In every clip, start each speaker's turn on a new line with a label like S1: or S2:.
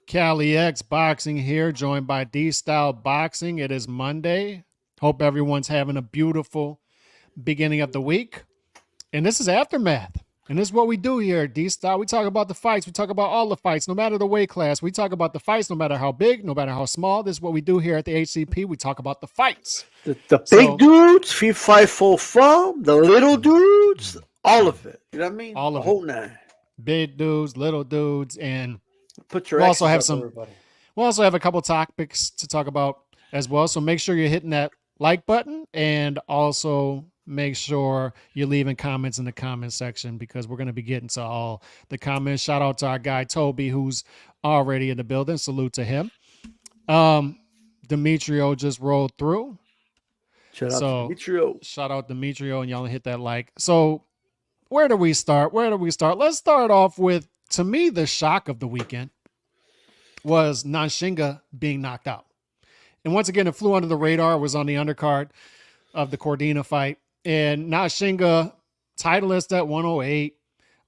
S1: Cali X Boxing here, joined by D Style Boxing. It is Monday. Hope everyone's having a beautiful beginning of the week. And this is Aftermath. And this is what we do here at D Style. We talk about the fights. We talk about all the fights, no matter the weight class. We talk about the fights, no matter how big, no matter how small. This is what we do here at the HCP. We talk about the fights.
S2: The big dudes, 3-5-4 the little dudes, all of it. You know what I mean?
S1: All of
S2: the whole nine.
S1: Big dudes, little dudes, and
S2: put your
S1: we'll also have
S2: everybody.
S1: We'll also have a couple topics to talk about as well. So make sure you're hitting that like button and also make sure you're leaving comments in the comment section because we're going to be getting to all the comments. Shout out to our guy Toby, who's already in the building. Salute to him. Demetrio just rolled through.
S2: Shout out
S1: Demetrio, and y'all hit that like. So where do we start? Let's start off with, to me, the shock of the weekend was Nanshinga being knocked out. And once again, it flew under the radar. It was on the undercard of the Cordina fight. And Nanshinga, titleist at 108,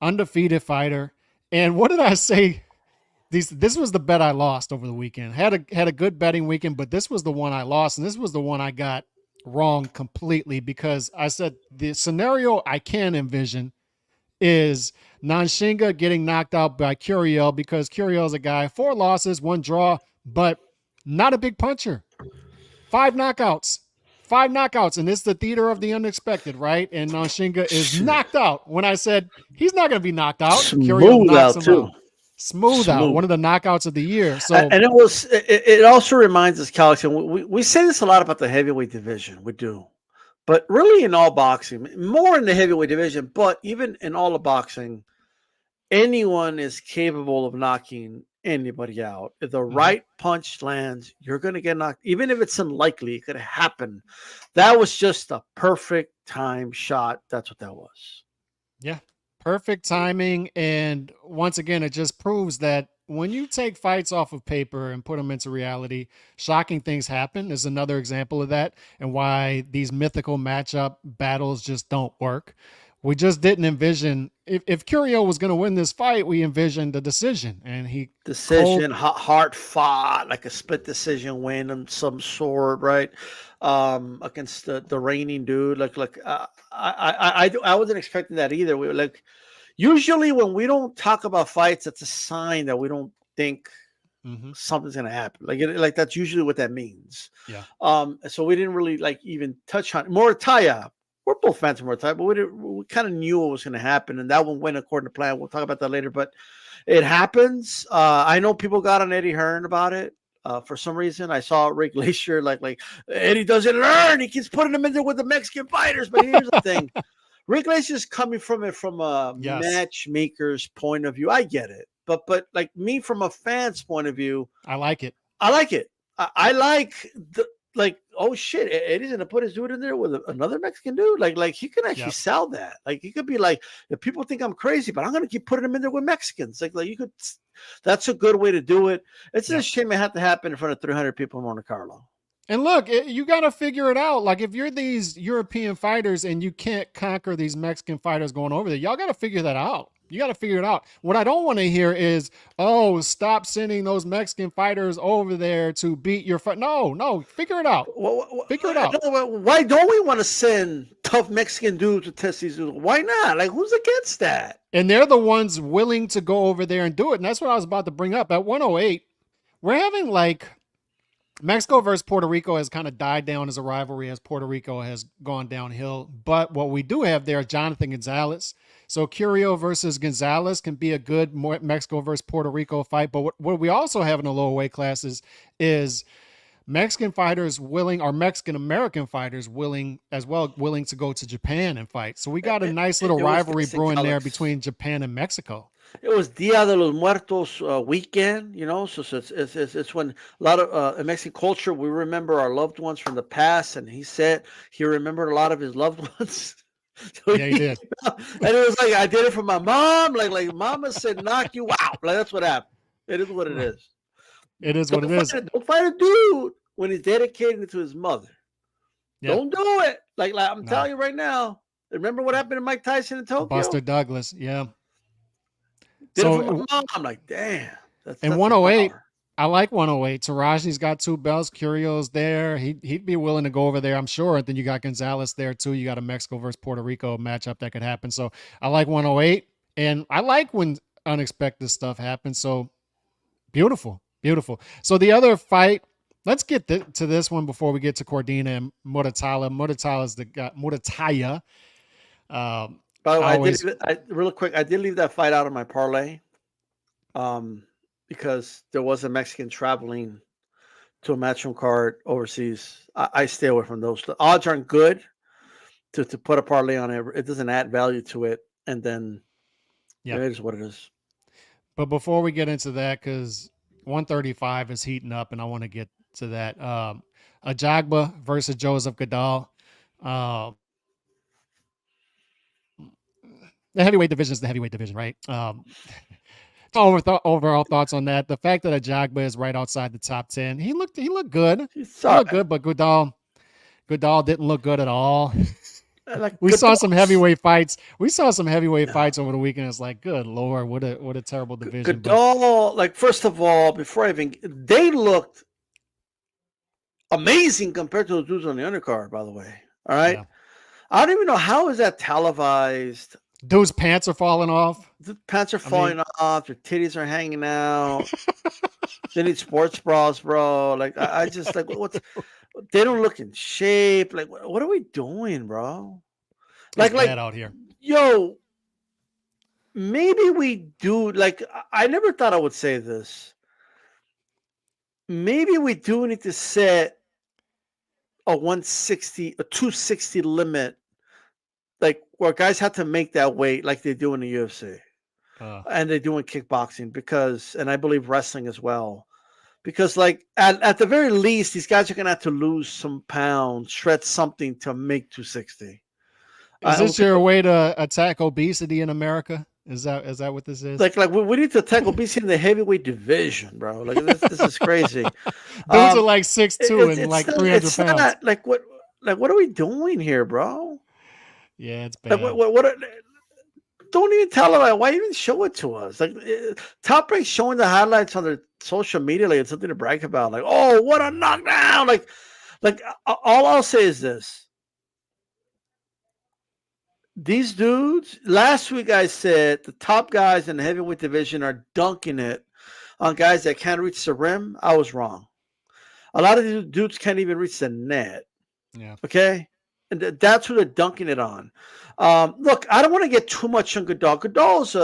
S1: undefeated fighter. And what did I say? This was the bet I lost over the weekend. Had a good betting weekend, but this was the one I lost. And this was the one I got wrong completely because I said the scenario I can envision is Nanshinga getting knocked out by Curiel because Curiel's a guy, 4 losses, 1 draw, but not a big puncher. 5 knockouts. And it's the theater of the unexpected, right? And Nanshinga is knocked out. When I said he's not going to be knocked out, Curiel knocks him out. Smooth out, one of the knockouts of the year. So,
S2: and it also reminds us, Calix, and we say this a lot about the heavyweight division. We do, but really in all boxing, more in the heavyweight division, but even in all of boxing, anyone is capable of knocking anybody out. If the right punch lands, you're going to get knocked. Even if it's unlikely, it could happen. That was just a perfect time shot. That's what that was.
S1: Yeah. Perfect timing. And once again, it just proves that when you take fights off of paper and put them into reality, shocking things happen. Is another example of that and why these mythical matchup battles just don't work. We just didn't envision if Curiel was going to win this fight, we envisioned a decision and
S2: hard fought, like a split decision win of some sort, right? Against the reigning dude. I wasn't expecting that either. We were like, usually when we don't talk about fights, it's a sign that we don't think something's gonna happen. Like that's usually what that means.
S1: Yeah.
S2: So we didn't really even touch on Murataya. We're both fans of Murataya, but we kind of knew what was going to happen, and that one went according to plan. We'll talk about that later, but it happens. I know people got on Eddie Hearn about it. For some reason, I saw Rick Glacier like Eddie doesn't learn. He keeps putting them in there with the Mexican fighters. But here's the thing: Rick Glacier is coming from it from a matchmaker's point of view. I get it, but like me from a fan's point of view,
S1: I like it.
S2: I like oh shit, Eddie's gonna put his dude in there with another Mexican dude. Like he can actually sell that. Like he could be like, if people think I'm crazy, but I'm gonna keep putting him in there with Mexicans. Like you could. That's a good way to do it. It's just a shame it had to happen in front of 300 people in Monte Carlo.
S1: And look, you got to figure it out. Like if you're these European fighters and you can't conquer these Mexican fighters going over there, y'all got to figure that out. You got to figure it out. What I don't want to hear is, oh, stop sending those Mexican fighters over there to beat your fight. No, figure it out. Figure it out.
S2: Why don't we want to send tough Mexican dudes to test these dudes? Why not? Like, who's against that?
S1: And they're the ones willing to go over there and do it. And that's what I was about to bring up. At 108, we're having Mexico versus Puerto Rico has kind of died down as a rivalry as Puerto Rico has gone downhill. But what we do have there is Jonathan Gonzalez. So Curiel versus Gonzalez can be a good Mexico versus Puerto Rico fight. But what we also have in the lower weight classes is Mexican fighters willing, or Mexican-American fighters willing to go to Japan and fight. So we got a nice little rivalry brewing there between Japan and Mexico.
S2: It was Dia de los Muertos weekend, so it's when a lot of in Mexican culture, we remember our loved ones from the past, and he said he remembered a lot of his loved ones.
S1: So he did.
S2: And it was like, I did it for my mom. Like mama said, knock you out. Like that's what happened. It is what it is.
S1: It is what it is.
S2: Don't fight a dude when he's dedicated to his mother. Yeah. Don't do it. Like I'm telling you right now. Remember what happened to Mike Tyson in Tokyo?
S1: Buster Douglas, yeah.
S2: Did it for my mom. I'm like, damn.
S1: And 108, I like 108. Taraji's got 2 belts. Curio's there. He'd be willing to go over there, I'm sure. And then you got Gonzalez there too. You got a Mexico versus Puerto Rico matchup that could happen. So I like 108, and I like when unexpected stuff happens. So beautiful, beautiful. So the other fight. Let's get to this one before we get to Cordina and Muratalla. Muratalla's the guy. Murataya.
S2: By the way,
S1: I always
S2: real quick, I did leave that fight out of my parlay, because there was a Mexican traveling to a matchroom card overseas. I stay away from those. The odds aren't good to put a parlay on it. It doesn't add value to it, and then it is what it is.
S1: But before we get into that, because 135 is heating up, and I want to get to that. Ajagba versus Joseph Goodall. The heavyweight division is the heavyweight division, right? Overall thoughts on that. The fact that Ajagba is right outside the top 10, he looked good. He looked good, but Goodall didn't look good at all. We saw some heavyweight fights. Fights over the weekend. It's like, good Lord, what a terrible division.
S2: Goodall, like, first of all, they looked amazing compared to the dudes on the undercard, by the way. All right. Yeah. I don't even know how is that televised.
S1: Dude's pants are falling off.
S2: The pants are falling off. Their titties are hanging out. They need sports bras, bro. Like, I just like what's. They don't look in shape. Like, what are we doing, bro?
S1: Like out here.
S2: Yo, maybe we do. Like, I never thought I would say this. Maybe we do need to set a 260 limit, like where guys have to make that weight, like they do in the UFC, and they do in kickboxing, and I believe wrestling as well. Because, like, at the very least, these guys are going to have to lose some pounds, shred something to make 260.
S1: Is this your way to attack obesity in America? Is that what this is?
S2: Like we need to attack obesity in the heavyweight division, bro. Like, this is crazy.
S1: Dudes are like 6'2" and like 300 pounds.
S2: Not, like, what are we doing here, bro?
S1: Yeah, it's bad.
S2: Like, what don't even tell them. Why even show it to us? Like, Top Rank showing the highlights on their social media, like it's something to brag about. Like, oh, what a knockdown! Like all I'll say is this: these dudes. Last week I said the top guys in the heavyweight division are dunking it on guys that can't reach the rim. I was wrong. A lot of these dudes can't even reach the net.
S1: Yeah.
S2: Okay. And that's who they're dunking it on. Look, I don't want to get too much on Goodall. Goodall's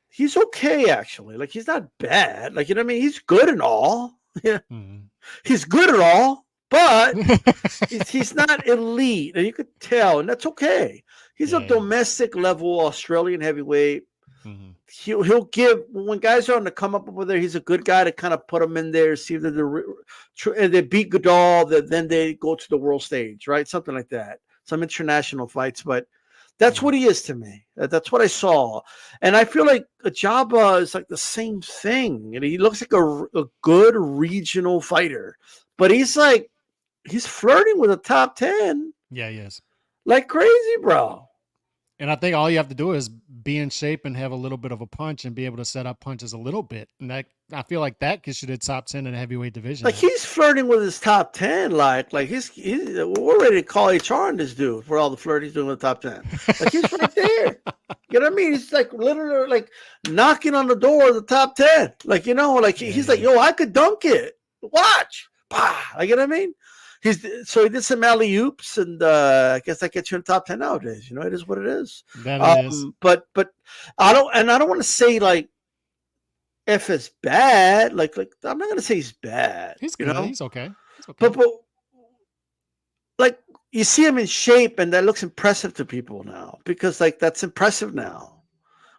S2: he's okay, actually. Like, he's not bad. Like, you know what I mean? He's good and all. Yeah. Mm-hmm. He's good at all, but he's not elite. And you could tell, and that's okay. He's a domestic level Australian heavyweight. Mm-hmm. He'll give, when guys are on the come up over there, he's a good guy to kind of put them in there, see that they beat Goodall, then they go to the world stage, right? Something like that. Some international fights, but that's what he is to me. That's what I saw. And I feel like Ajagba is like the same thing. And he looks like a good regional fighter, but he's flirting with a top 10.
S1: Yeah, he is.
S2: Like crazy, bro.
S1: And I think all you have to do is be in shape and have a little bit of a punch and be able to set up punches a little bit. And that, I feel like that gets you to top 10 in the heavyweight division.
S2: Like, he's flirting with his top 10. Like we're ready to call HR on this dude for all the flirt he's doing with the top 10. Like, he's right there. You know what I mean? He's like literally like knocking on the door of the top 10. Like, you know, like he's like, yo, I could dunk it. Watch. Bah. Like, you know what I mean? So he did some alley oops, and I guess that gets you in the top 10 nowadays. You know, it is what it is.
S1: That is.
S2: But I don't want to say like F is bad. Like I'm not gonna say he's bad.
S1: He's good. You know? He's okay.
S2: But like, you see him in shape, and that looks impressive to people now, because like that's impressive now.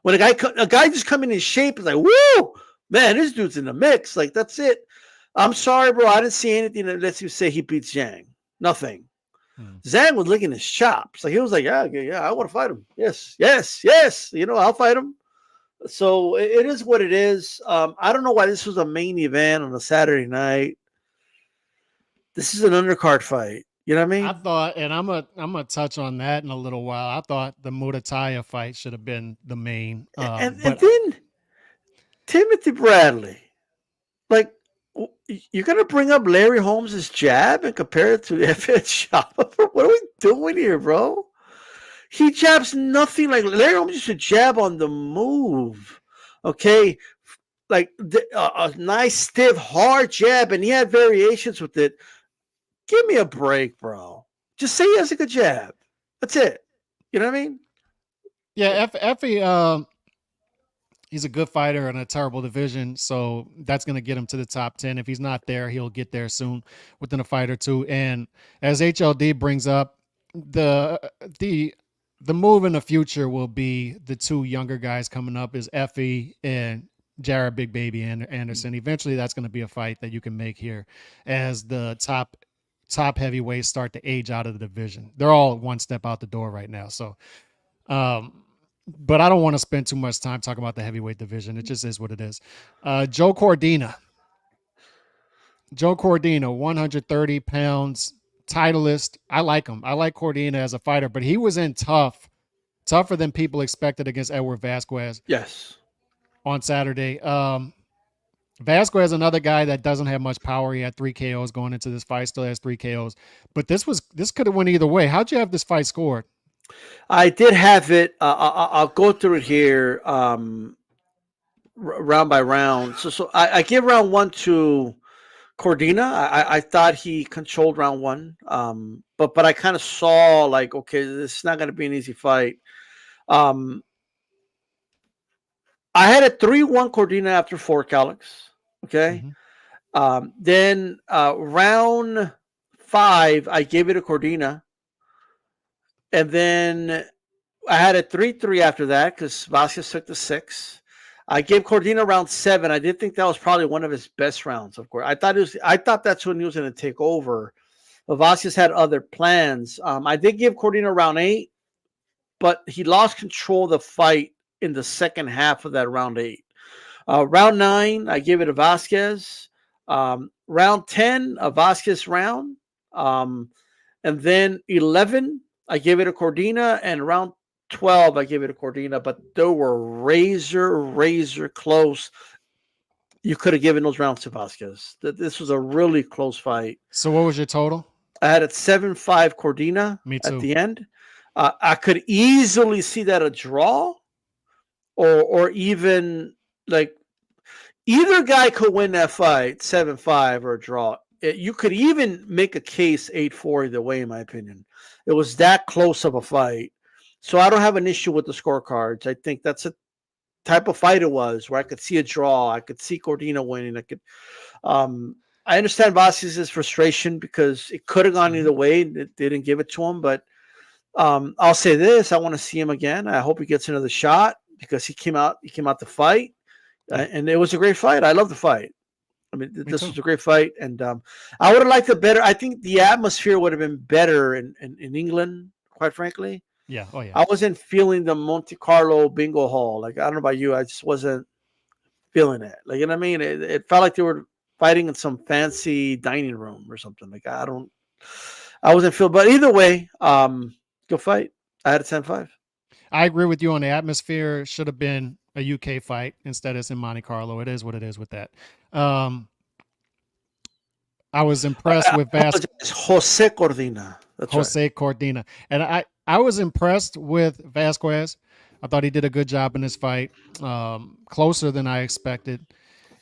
S2: When a guy just coming in shape is like, woo, man, this dude's in the mix. Like, that's it. I'm sorry, bro. I didn't see anything that lets you say he beats Zhang. Nothing. Zhang was licking his chops. Like, he was like, yeah, I want to fight him. Yes. You know, I'll fight him. So it is what it is. I don't know why this was a main event on a Saturday night. This is an undercard fight. You know what I mean?
S1: I thought, and I'm gonna touch on that in a little while. I thought the Murataya fight should have been the main.
S2: And then Timothy Bradley. like you're gonna bring up Larry Holmes' jab and compare it to F.Ed Chapa? What are we doing here, bro? He jabs nothing like Larry Holmes used to jab on the move. Okay, like a nice stiff hard jab, and he had variations with it. Give me a break, bro. Just say he has a good jab. That's it. You know what I mean?
S1: Yeah, Effie, he's a good fighter in a terrible division, so that's going to get him to the top 10. If he's not there, he'll get there soon within a fight or two. And as HLD brings up, the the the move in the future will be the two younger guys coming up is Effie and Jared Big Baby Anderson. Eventually, that's going to be a fight that you can make here as the top heavyweights start to age out of the division. They're all one step out the door right now. So um, but I don't want to spend too much time talking about the heavyweight division. It just is what it is. Joe Cordina. Joe Cordina, 130 pounds, titleist. I like him. I like Cordina as a fighter, but he was in tougher than people expected against Edward Vasquez
S2: Yes.
S1: on Saturday. Vasquez, another guy that doesn't have much power. He had 3 KOs going into this fight, still has 3 KOs. But this could have went either way. How'd you have this fight scored?
S2: I did have it. I'll go through it here, round by round. So I give round one to Cordina. I thought he controlled round one, but I kind of saw like, okay, this is not going to be an easy fight. Um, I had a 3-1 Cordina after 4, okay.
S1: Mm-hmm.
S2: Then round 5, I gave it to Cordina, and then I had a 3-3 after that because Vasquez took the 6. I gave Cordina round 7. I did think that was probably one of his best rounds. Of course, I thought that's when he was going to take over. But Vasquez had other plans. I did give Cordina round 8, but he lost control of the fight in the second half of that round 8. Round 9, I gave it to Vasquez. Round 10, a Vasquez round. And then 11, I gave it to Cordina. And round 12, I gave it to Cordina. But they were razor close. You could have given those rounds to Vasquez. This was a really close fight.
S1: So what was your total?
S2: I had it 7-5 Cordina
S1: Me
S2: at
S1: too.
S2: the end. I could easily see that a draw, or even like either guy could win that fight 7-5 or a draw. You could even make a case 8-4 either way, in my opinion. It was that close of a fight. So I don't have an issue with the scorecards. I think that's a type of fight it was where I could see a draw. I could see Cordina winning. I understand Vasquez's frustration because it could have gone either way. They didn't give it to him, but I'll say this: I want to see him again. I hope he gets another shot because he came out to fight, and it was a great fight. I love the fight. I mean, this was a great fight, and I would have liked it better. I think the atmosphere would have been better in England, quite frankly.
S1: Yeah. Oh yeah.
S2: I wasn't feeling the Monte Carlo bingo hall. Like, I don't know about you, I just wasn't feeling it. Like, you know what I mean? It felt like they were fighting in some fancy dining room or something. Like, I wasn't feeling. But either way, go fight. I had a 10-5.
S1: I agree with you on the atmosphere. Should have been a UK fight instead. It's in Monte Carlo. It is what it is with that. I was impressed with
S2: Jose Cordina. That's
S1: Jose Cordina, and I was impressed with Vasquez. I thought he did a good job in this fight, closer than I expected,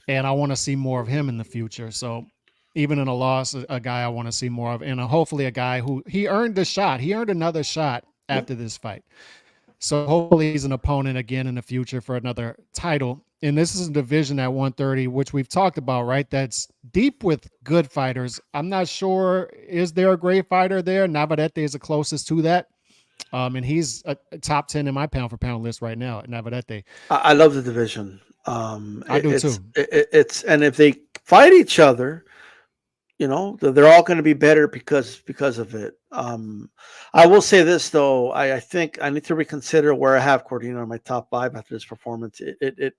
S1: and I want to see more of him in the future. So even in a loss, a guy I want to see more of, and hopefully a guy who he earned a shot. He earned another shot after this fight. So hopefully he's an opponent again in the future for another title. And this is a division at 130, which we've talked about, right? That's deep with good fighters. I'm not sure, is there a great fighter there? Navarrete is the closest to that. And he's a top 10 in my pound for pound list right now, Navarrete.
S2: I love the division.
S1: I do too.
S2: And if they fight each other, you know, they're all going to be better because of it. I will say this though, I think I need to reconsider where I have Cordina on my top 5 after this performance.
S1: Did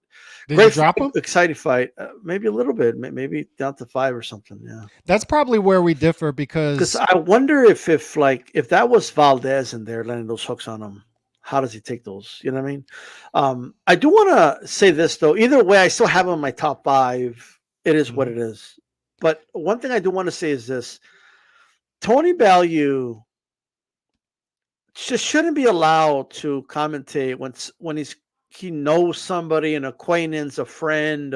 S2: great
S1: you drop him?
S2: Exciting fight, maybe a little bit, maybe down to 5 or something. Yeah,
S1: that's probably where we differ because
S2: I wonder if that was Valdez in there landing those hooks on him. How does he take those? You know what I mean? I do want to say this though. Either way, I still have him in my top 5. It is what
S1: Hmm.
S2: it is. But one thing I do want to say is this: Tony Bellew just shouldn't be allowed to commentate when he knows somebody, an acquaintance, a friend.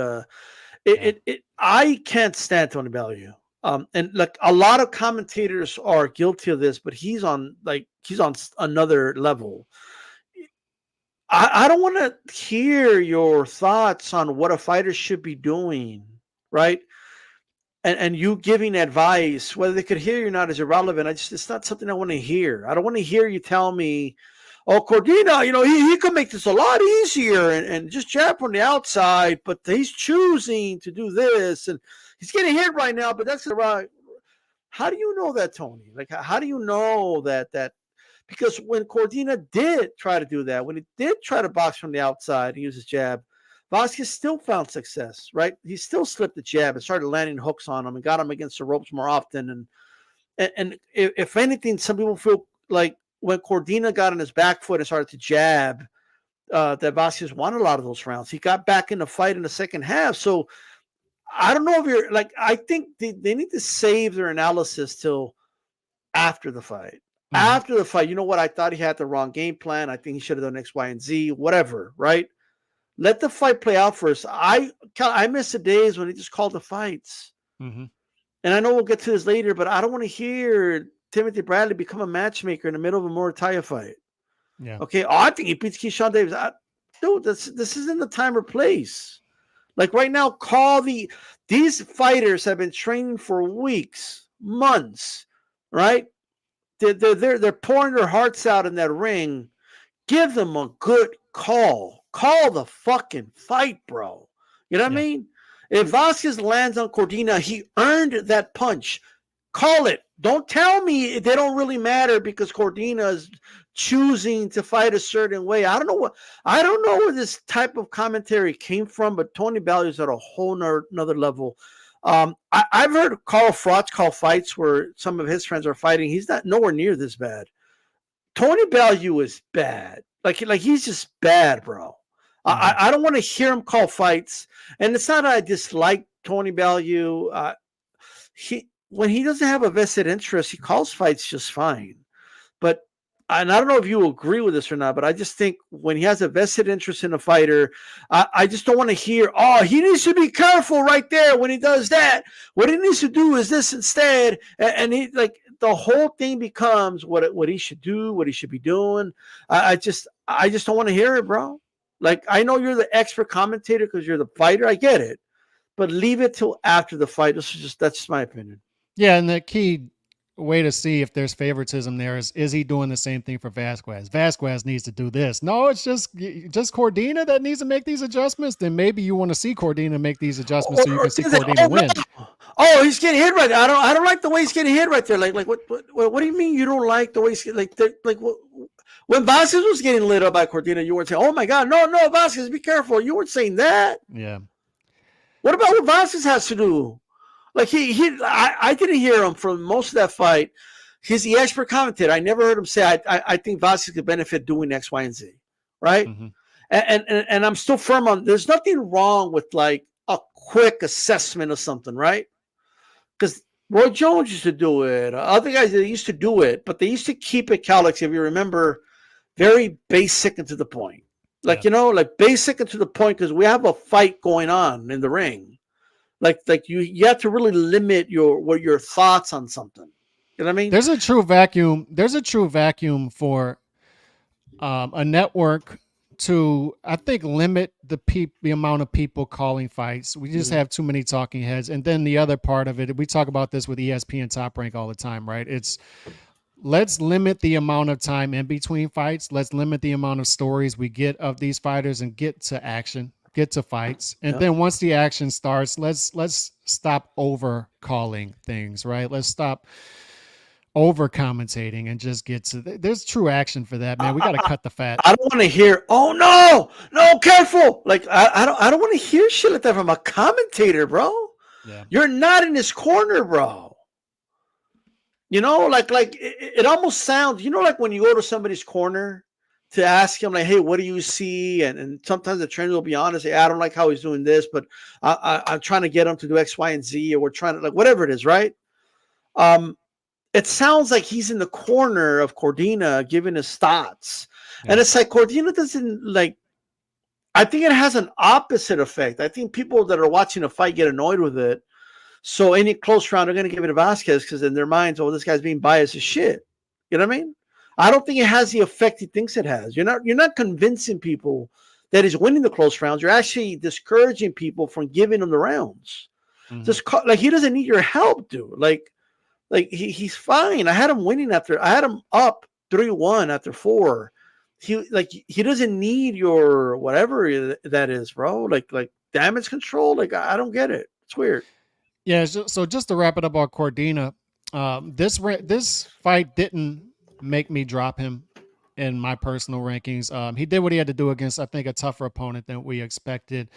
S1: Yeah.
S2: I can't stand Tony Bellew. And like a lot of commentators are guilty of this, but he's on another level. I don't want to hear your thoughts on what a fighter should be doing, right? And you giving advice, whether they could hear you or not, is irrelevant. It's not something I want to hear. I don't want to hear you tell me, "Oh, Cordina, he could make this a lot easier and just jab from the outside, but he's choosing to do this and he's getting hit right now." But that's right. How do you know that, Tony? Like, how do you know that? Because when Cordina did try to do that, when he did try to box from the outside and use his jab, Vasquez still found success, right? He still slipped the jab and started landing hooks on him and got him against the ropes more often. And if anything, some people feel like when Cordina got on his back foot and started to jab, that Vasquez won a lot of those rounds. He got back in the fight in the second half. So I don't know if you're like, I think they need to save their analysis till after the fight.
S1: Hmm.
S2: After the fight, you know what? I thought he had the wrong game plan. I think he should have done X, Y, and Z, whatever, right? Let the fight play out first. I miss the days when he just called the fights.
S1: Hmm.
S2: And I know we'll get to this later, but I don't want to hear Timothy Bradley become a matchmaker in the middle of a Murataya fight.
S1: Yeah.
S2: Okay. Oh, I think he beats Keyshawn Davis. Dude, this isn't the time or place. Like right now, these fighters have been training for weeks, months, right? They're pouring their hearts out in that ring. Give them a good call. Call the fucking fight, bro. You know what I
S1: Yeah.
S2: mean? If Vasquez lands on Cordina, he earned that punch. Call it. Don't tell me they don't really matter because Cordina is choosing to fight a certain way. I don't know where this type of commentary came from, but Tony Bellew is at a whole nother level. I've heard Carl Froch call fights where some of his friends are fighting. He's not nowhere near this bad. Tony Bellew is bad. Like he's just bad, bro.
S1: Hmm.
S2: I don't want to hear him call fights, and it's not that I dislike Tony Bellew. He when he doesn't have a vested interest, he calls fights just fine. But and I don't know if you agree with this or not, but I just think when he has a vested interest in a fighter, I just don't want to hear, oh, he needs to be careful right there when he does that. What he needs to do is this instead. And he like the whole thing becomes what he should do, what he should be doing. I just don't want to hear it, bro. Like I know you're the expert commentator because you're the fighter. I get it. But leave it till after the fight. That's just my opinion.
S1: Yeah, and the key way to see if there's favoritism there is he doing the same thing for Vasquez? Vasquez needs to do this. No, it's just Cordina that needs to make these adjustments. Then maybe you want to see Cordina make these adjustments so you
S2: Or
S1: can see
S2: oh
S1: Cordina win.
S2: no, oh he's getting hit right there. I don't like the way he's getting hit right there. Like what do you mean you don't like the way he's like what? When Vasquez was getting lit up by Cordina, you weren't saying, "Oh my God, no, Vasquez, be careful." You weren't saying that.
S1: Yeah.
S2: What about what Vasquez has to do? Like I didn't hear him for most of that fight. He's the expert commentator. I never heard him say, I think Vasquez could benefit doing X, Y, and Z, right?
S1: Hmm.
S2: And I'm still firm on. There's nothing wrong with like a quick assessment of something, right? Because Roy Jones used to do it. Other guys they used to do it, but they used to keep it, Calix, if you remember, very basic and to the point.
S1: Yeah.
S2: Like like basic and to the point because we have a fight going on in the ring. Like you have to really limit your thoughts on something. You know what I mean?
S1: There's a true vacuum. There's a true vacuum for a network to, I think, limit the amount of people calling fights. We just
S2: Mhm.
S1: have too many talking heads. And then the other part of it, we talk about this with ESPN Top Rank all the time, right? It's let's limit the amount of time in between fights. Let's limit the amount of stories we get of these fighters and get to action, get to fights. And
S2: Yeah.
S1: then once the action starts, let's stop over calling things, right? Let's stop over commentating and just get to there's true action for that, man. We got to cut the fat.
S2: I don't want to hear. Oh no, careful! Like I don't want to hear shit like that from a commentator, bro.
S1: Yeah.
S2: You're not in his corner, bro. Like it almost sounds. Like when you go to somebody's corner to ask him like, hey, what do you see? And sometimes the trainer will be honest, say, I don't like how he's doing this, but I'm trying to get him to do X, Y, and Z, or we're trying to like whatever it is, right? Um, it sounds like he's in the corner of Cordina giving his thoughts. And
S1: Yeah.
S2: it's like Cordina doesn't like, I think it has an opposite effect. I think people that are watching a fight get annoyed with it. So any close round, they're going to give it to Vasquez because in their minds, oh, this guy's being biased as shit. You know what I mean? I don't think it has the effect he thinks it has. You're not convincing people that he's winning the close rounds. You're actually discouraging people from giving him the rounds.
S1: Mhm.
S2: Just like he doesn't need your help, dude. Like he's fine. I had him up 3-1 after 4. He doesn't need your whatever that is, bro. Like damage control. Like I don't get it. It's weird.
S1: Yeah. So just to wrap it up on Cordina, this fight didn't make me drop him in my personal rankings. He did what he had to do against, I think, a tougher opponent than we expected.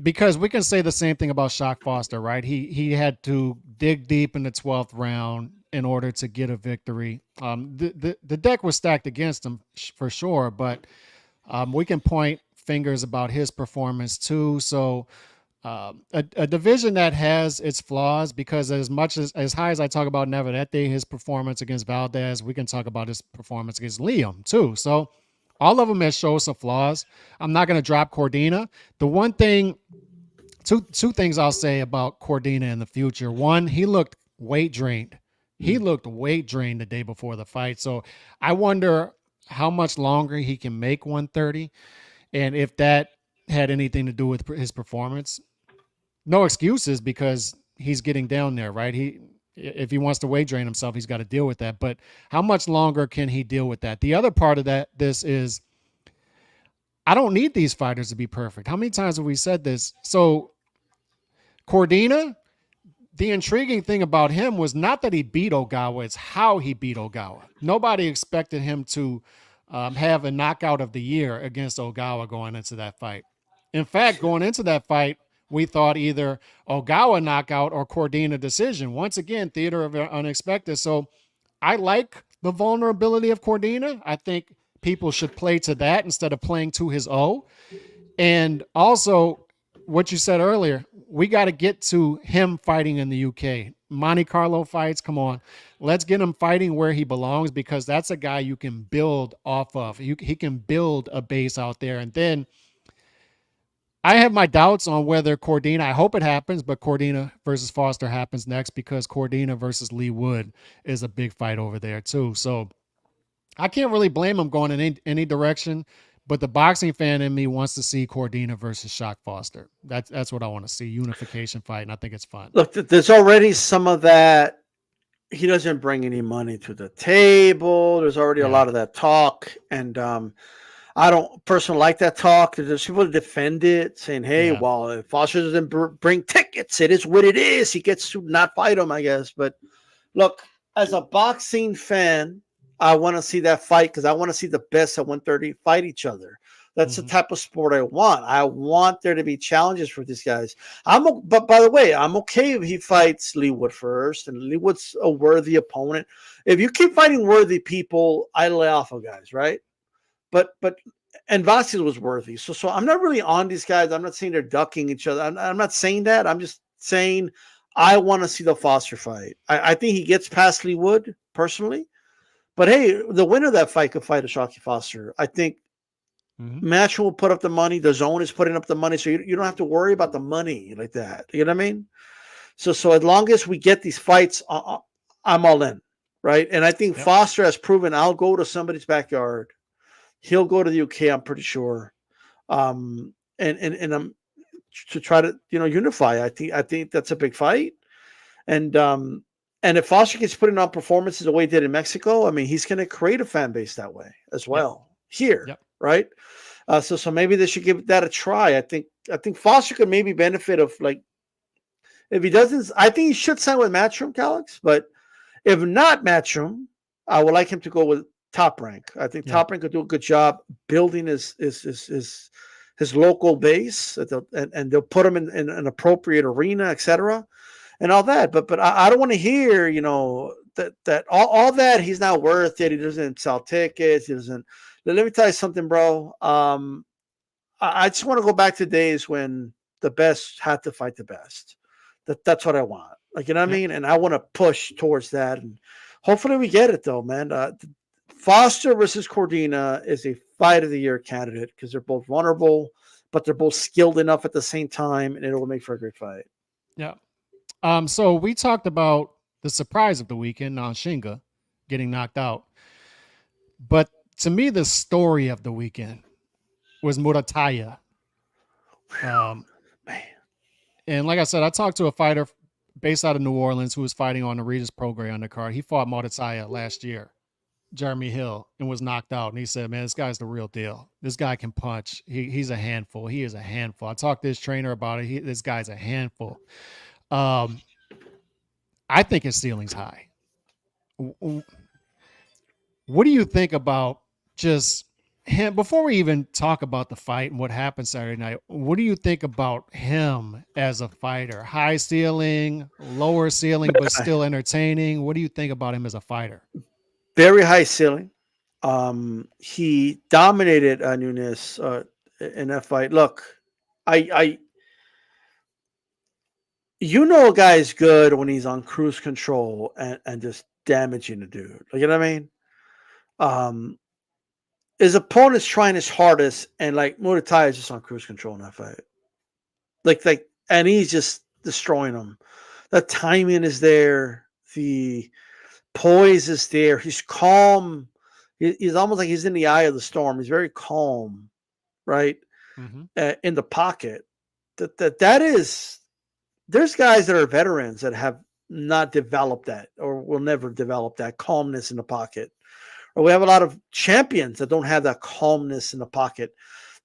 S1: Because we can say the same thing about Shock Foster, right? He had to dig deep in the 12th round in order to get a victory. The deck was stacked against him for sure, but we can point fingers about his performance too. So a division that has its flaws, because as much as high as I talk about Navarrete, his performance against Valdez, we can talk about his performance against Liam too. So all of them has shown some flaws. I'm not going to drop Cordina. The one thing, two things I'll say about Cordina in the future. One, he looked weight drained. He looked weight drained the day before the fight. So I wonder how much longer he can make 130, and if that had anything to do with his performance. No excuses, because he's getting down there, right? If he wants to weight drain himself, he's got to deal with that. But how much longer can he deal with that? The other part of this is, I don't need these fighters to be perfect. How many times have we said this? So Cordina, the intriguing thing about him was not that he beat Ogawa, it's how he beat Ogawa. Nobody expected him to have a knockout of the year against Ogawa going into that fight. In fact, going into that fight, we thought either Ogawa knockout or Cordina decision. Once again, theater of unexpected. So I like the vulnerability of Cordina. I think people should play to that instead of playing to his O. And also, what you said earlier, we got to get to him fighting in the UK. Monte Carlo fights, come on. Let's get him fighting where he belongs, because that's a guy you can build off of. He can build a base out there. And then I have my doubts on whether Cordina, I hope it happens, but Cordina versus Foster happens next, because Cordina versus Lee Wood is a big fight over there too. So I can't really blame him going in any direction, but the boxing fan in me wants to see Cordina versus Shock Foster. That's what I want to see, unification fight, and I think it's fun.
S2: Look, there's already some of that. He doesn't bring any money to the table. There's already a
S1: Yeah.
S2: lot of that talk, and I don't personally like that talk. There's people that defend it, saying, "Hey,
S1: Yeah.
S2: well, if Foster doesn't bring tickets, it is what it is. He gets to not fight him, I guess." But look, as a boxing fan, I want to see that fight because I want to see the best at 130 fight each other. That's the
S1: Mm-hmm.
S2: type of sport I want. I want there to be challenges for these guys. But by the way, I'm okay if he fights Leewood first, and Leewood's a worthy opponent. If you keep fighting worthy people, I lay off of guys, right? But and Vasquez was worthy. So I'm not really on these guys. I'm not saying they're ducking each other. I'm not saying that. I'm just saying I want to see the Foster fight. I think he gets past Lee Wood personally. But hey, the winner of that fight could fight a Shocky Foster. I think
S1: Mm-hmm.
S2: Match will put up the money. The zone is putting up the money. So you don't have to worry about the money like that. You know what I mean? So as long as we get these fights, I'm all in. Right. And I think
S1: Yep.
S2: Foster has proven I'll go to somebody's backyard. He'll go to the UK, I'm pretty sure. And I'm to try to unify. I think that's a big fight. And if Foster gets putting on performances the way he did in Mexico, I mean, he's going to create a fan base that way as
S1: Yep.
S2: well here,
S1: Yep.
S2: right? So maybe they should give that a try. I think Foster could maybe benefit of like if he doesn't. I think he should sign with Matchroom, Calix. But if not Matchroom, I would like him to go with Top Rank. I think
S1: Yeah.
S2: Top Rank could do a good job building his local base, and they'll put him in an appropriate arena, etc. and all that. But I don't want to hear that all that he's not worth it. He doesn't sell tickets. He doesn't. Let me tell you something, bro. I just want to go back to days when the best had to fight the best. That's what I want. Like, you know what I
S1: Yep.
S2: mean? And I want to push towards that. And hopefully we get it though, man. Foster versus Cordina is a fight of the year candidate because they're both vulnerable, but they're both skilled enough at the same time, and it will make for a great fight.
S1: Yeah. So we talked about the surprise of the weekend on Shinga getting knocked out. But to me, the story of the weekend was Murataya. Um,
S2: Man,
S1: and like I said, I talked to a fighter based out of New Orleans who was fighting on the Regis Prograis undercard. He fought Murataya last year, Jeremy Hill, and was knocked out. And he said, "Man, this guy's the real deal. This guy can punch. He's a handful. He is a handful." I talked to his trainer about it. This guy's a handful. Um, I think his ceiling's high. What do you think about just him before we even talk about the fight and what happened Saturday night? What do you think about him as a fighter? High ceiling, lower ceiling, but still entertaining. What do you think about him as a fighter?
S2: very high ceiling. He dominated Nunes in that fight. Look, I you know a guy's good when he's on cruise control and just damaging the dude. Like, you know what I mean? Um, his opponent's trying his hardest, and like Murataya is just on cruise control in that fight. And he's just destroying him. The timing is there. The poise is there. He's calm. He's almost like he's in the eye of the storm. He's very calm, right?
S1: Mm-hmm.
S2: In the pocket. That is. There's guys that are veterans that have not developed that or will never develop that calmness in the pocket. Or we have a lot of champions that don't have that calmness in the pocket.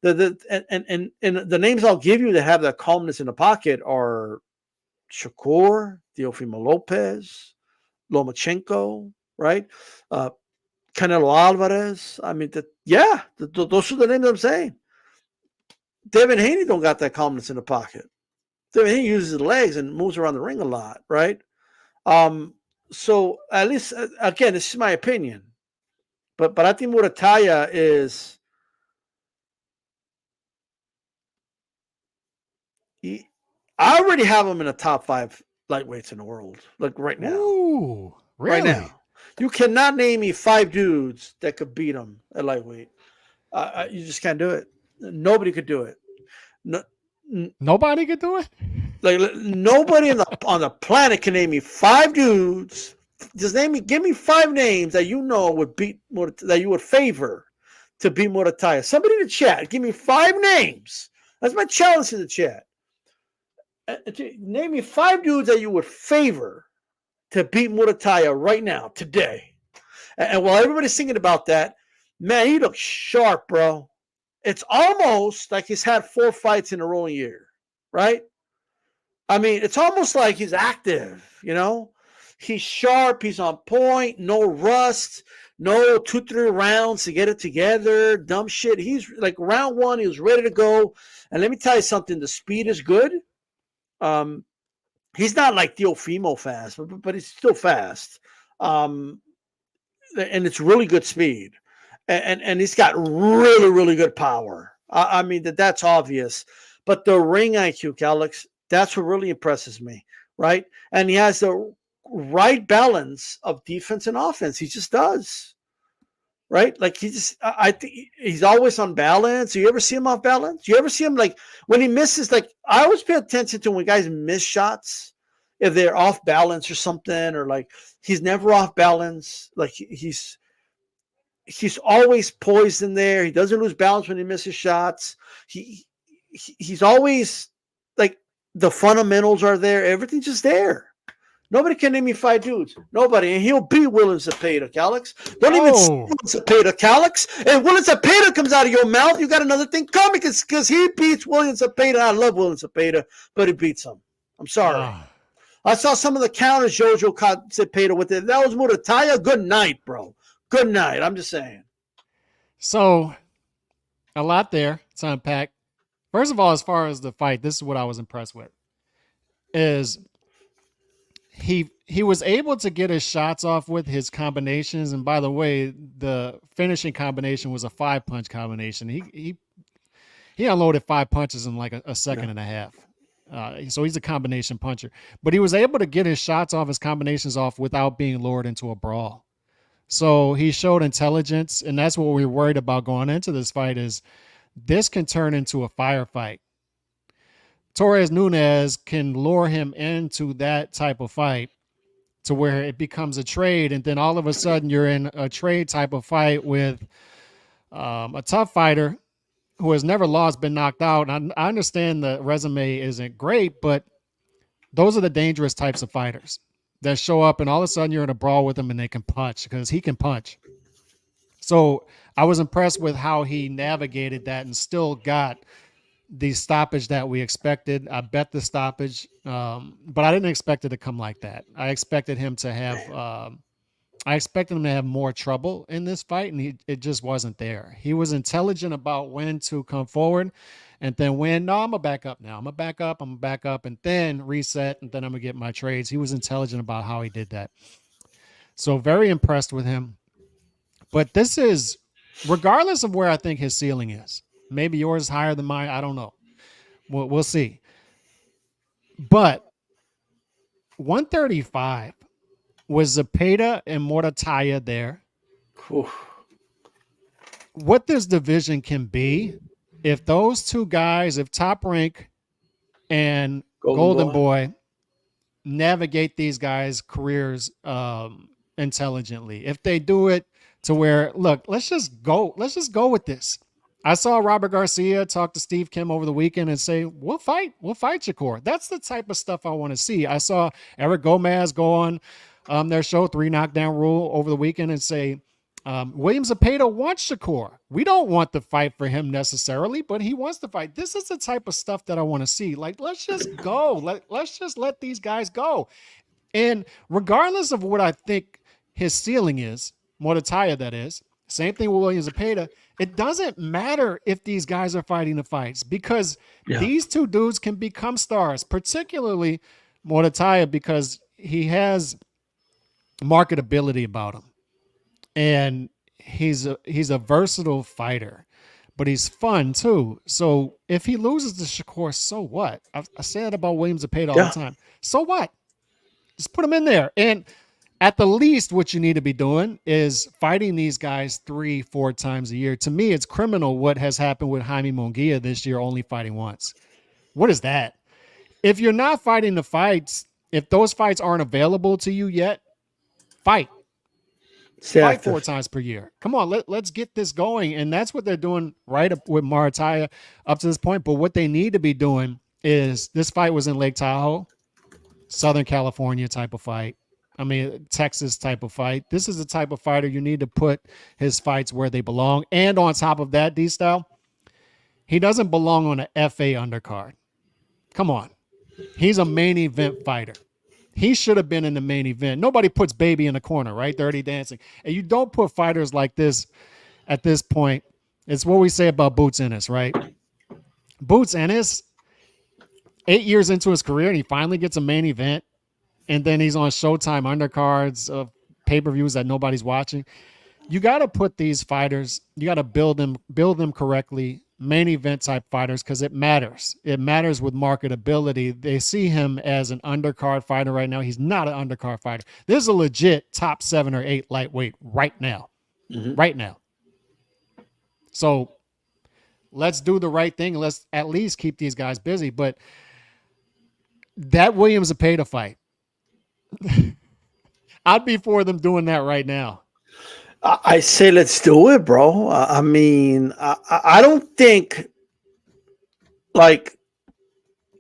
S2: And the names I'll give you that have that calmness in the pocket are Shakur, Teofimo Lopez, Lomachenko, right? Uh, Canelo Alvarez. I mean, those are the names I'm saying. Devin Haney don't got that calmness in the pocket. Devin Haney uses his legs and moves around the ring a lot, right? So at least again, this is my opinion, but I think Murataya is. I already have him in the top 5 lightweights in the world, like right now.
S1: Ooh, really?
S2: Right now, you cannot name me 5 dudes that could beat him at lightweight. You just can't do it. Nobody could do it. No,
S1: Nobody could do it.
S2: like nobody on the planet can name me 5 dudes. Just give me 5 names that you know would beat that you would favor to beat Murataya. Somebody in the chat, give me 5 names. That's my challenge to the chat. Name me 5 dudes that you would favor to beat Murataya right now, today. And while everybody's thinking about that, man, he looks sharp, bro. It's almost like he's had 4 fights in a row a year, right? I mean, it's almost like he's active, you know? He's sharp, he's on point, no rust, no 2-3 rounds to get it together, dumb shit. He's like round 1, he was ready to go. And let me tell you something, the speed is good. He's not like Teofimo fast, but he's still fast. And it's really good speed. And he's got really, really good power. I mean, that's obvious. But the ring IQ, Alex, that's what really impresses me, right? And he has the right balance of defense and offense. He just does, right? Like I think he's always on balance. You ever see him off balance? You ever see him like when he misses? Like I always pay attention to when guys miss shots, if they're off balance or something, or like he's never off balance. Like he's always poised in there. He doesn't lose balance when he misses shots. He's always like the fundamentals are there. Everything's just there. Nobody can name me 5 dudes. Nobody. And he'll beat William Zepeda, Alex. Don't even say William Zepeda, Alex. And William Zepeda comes out of your mouth, you got another thing coming because he beats William Zepeda. I love William Zepeda, but he beats him. I'm sorry. I saw some of the counters Jojo caught Zepeda with it. That was Murataya. Good night, bro. Good night. I'm just saying.
S1: So, a lot there to unpack. First of all, as far as the fight, this is what I was impressed with. Is he was able to get his shots off with his combinations. And by the way, the finishing combination was a 5-punch combination. He unloaded 5 punches in like a
S2: Yeah.
S1: second and a half. So he's a combination puncher, but he was able to get his shots off, his combinations off without being lured into a brawl. So he showed intelligence, and that's what we were worried about going into this fight. Is this can turn into a firefight? Torres Nunez can lure him into that type of fight to where it becomes a trade, and then all of a sudden you're in a trade type of fight with a tough fighter who has never lost, been knocked out. And I understand the resume isn't great, but those are the dangerous types of fighters that show up and all of a sudden you're in a brawl with them and they can punch because he can punch. So I was impressed with how he navigated that and still got the stoppage that we expected. I bet the stoppage, but I didn't expect it to come like that. I expected him to have more trouble in this fight, and it just wasn't there. He was intelligent about when to come forward, and then when no, I'm gonna back up now. I'm gonna back up, and then reset, and then I'm gonna get my trades. He was intelligent about how he did that. So very impressed with him. But this is, regardless of where I think his ceiling is. Maybe yours is higher than mine. I don't know. We'll see. But 135 was Zepeda and Murataya there.
S2: Whew.
S1: What this division can be if those two guys, if Top Rank and Golden Boy navigate these guys' careers intelligently. If they do it to where, look, let's just go with this. I saw Robert Garcia talk to Steve Kim over the weekend and say, we'll fight Shakur. That's the type of stuff I want to see. I saw Eric Gomez go on their show, 3 Knockdown Rule, over the weekend and say, William Zepeda wants Shakur. We don't want the fight for him necessarily, but he wants to fight. This is the type of stuff that I want to see. Like, let's just go. Let's just let these guys go. And regardless of what I think his ceiling is, Murataya that is, same thing with William Zepeda, it doesn't matter if these guys are fighting the fights because these two dudes can become stars, particularly Murataya because he has marketability about him. And he's a versatile fighter, but he's fun too. So if he loses to Shakur, so what? I say that about William Zepeda all the time. So what? Just put him in there. And at the least, what you need to be doing is fighting these guys 3-4 times a year. To me, it's criminal what has happened with Jaime Munguia this year, only fighting once. What is that? If you're not fighting the fights, if those fights aren't available to you yet, fight. Fight 4 times per year. Come on, let's get this going. And that's what they're doing right up with Murataya up to this point. But what they need to be doing is, this fight was in Lake Tahoe, Southern California type of fight. I mean, Texas type of fight. This is the type of fighter you need to put his fights where they belong. And on top of that, D-Style, he doesn't belong on an FA undercard. Come on. He's a main event fighter. He should have been in the main event. Nobody puts Baby in the corner, right? Dirty Dancing. And you don't put fighters like this at this point. It's what we say about Boots Ennis, right? Boots Ennis, 8 years into his career, and he finally gets a main event. And then he's on Showtime undercards of pay-per-views that nobody's watching. You got to put these fighters, you got to build them correctly, main event type fighters, because it matters. It matters with marketability. They see him as an undercard fighter right now. He's not an undercard fighter. This is a legit top 7 or 8 lightweight right now. Mm-hmm. Right now. So let's do the right thing. Let's at least keep these guys busy. But that William Zepeda fight, I'd be for them doing that right now.
S2: I say let's do it, bro. I mean, I don't think, like,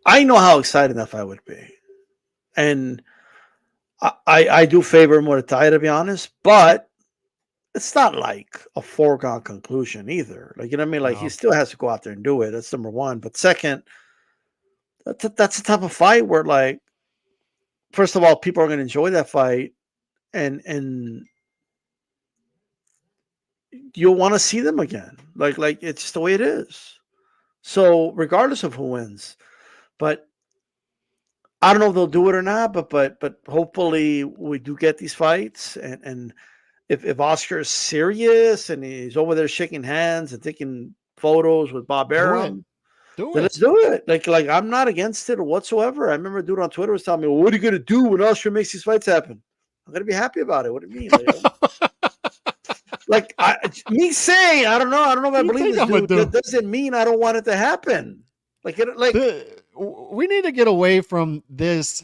S2: I know how exciting that fight would be. And I do favor Murataya, to be honest, but it's not like a foregone conclusion either. Like, you know what I mean? Like, he still has to go out there and do it. That's number one. But second, that's the type of fight where, like, first of all, people are going to enjoy that fight, and you'll want to see them again. Like it's just the way it is. So regardless of who wins, but I don't know if they'll do it or not, but hopefully we do get these fights. And if Oscar is serious and he's over there shaking hands and taking photos with Bob
S1: Do it.
S2: Arum,
S1: Do
S2: then
S1: it.
S2: let's do it. Like I'm not against it whatsoever. I remember a dude on Twitter was telling me, well, "What are you gonna do when Oscar makes these fights happen?" I'm gonna be happy about it. What do you mean? Like me saying, I don't know if I
S1: You
S2: believe
S1: think
S2: this
S1: I'm gonna
S2: dude. That
S1: do?
S2: doesn't mean I don't want it to happen. Like
S1: We need to get away from this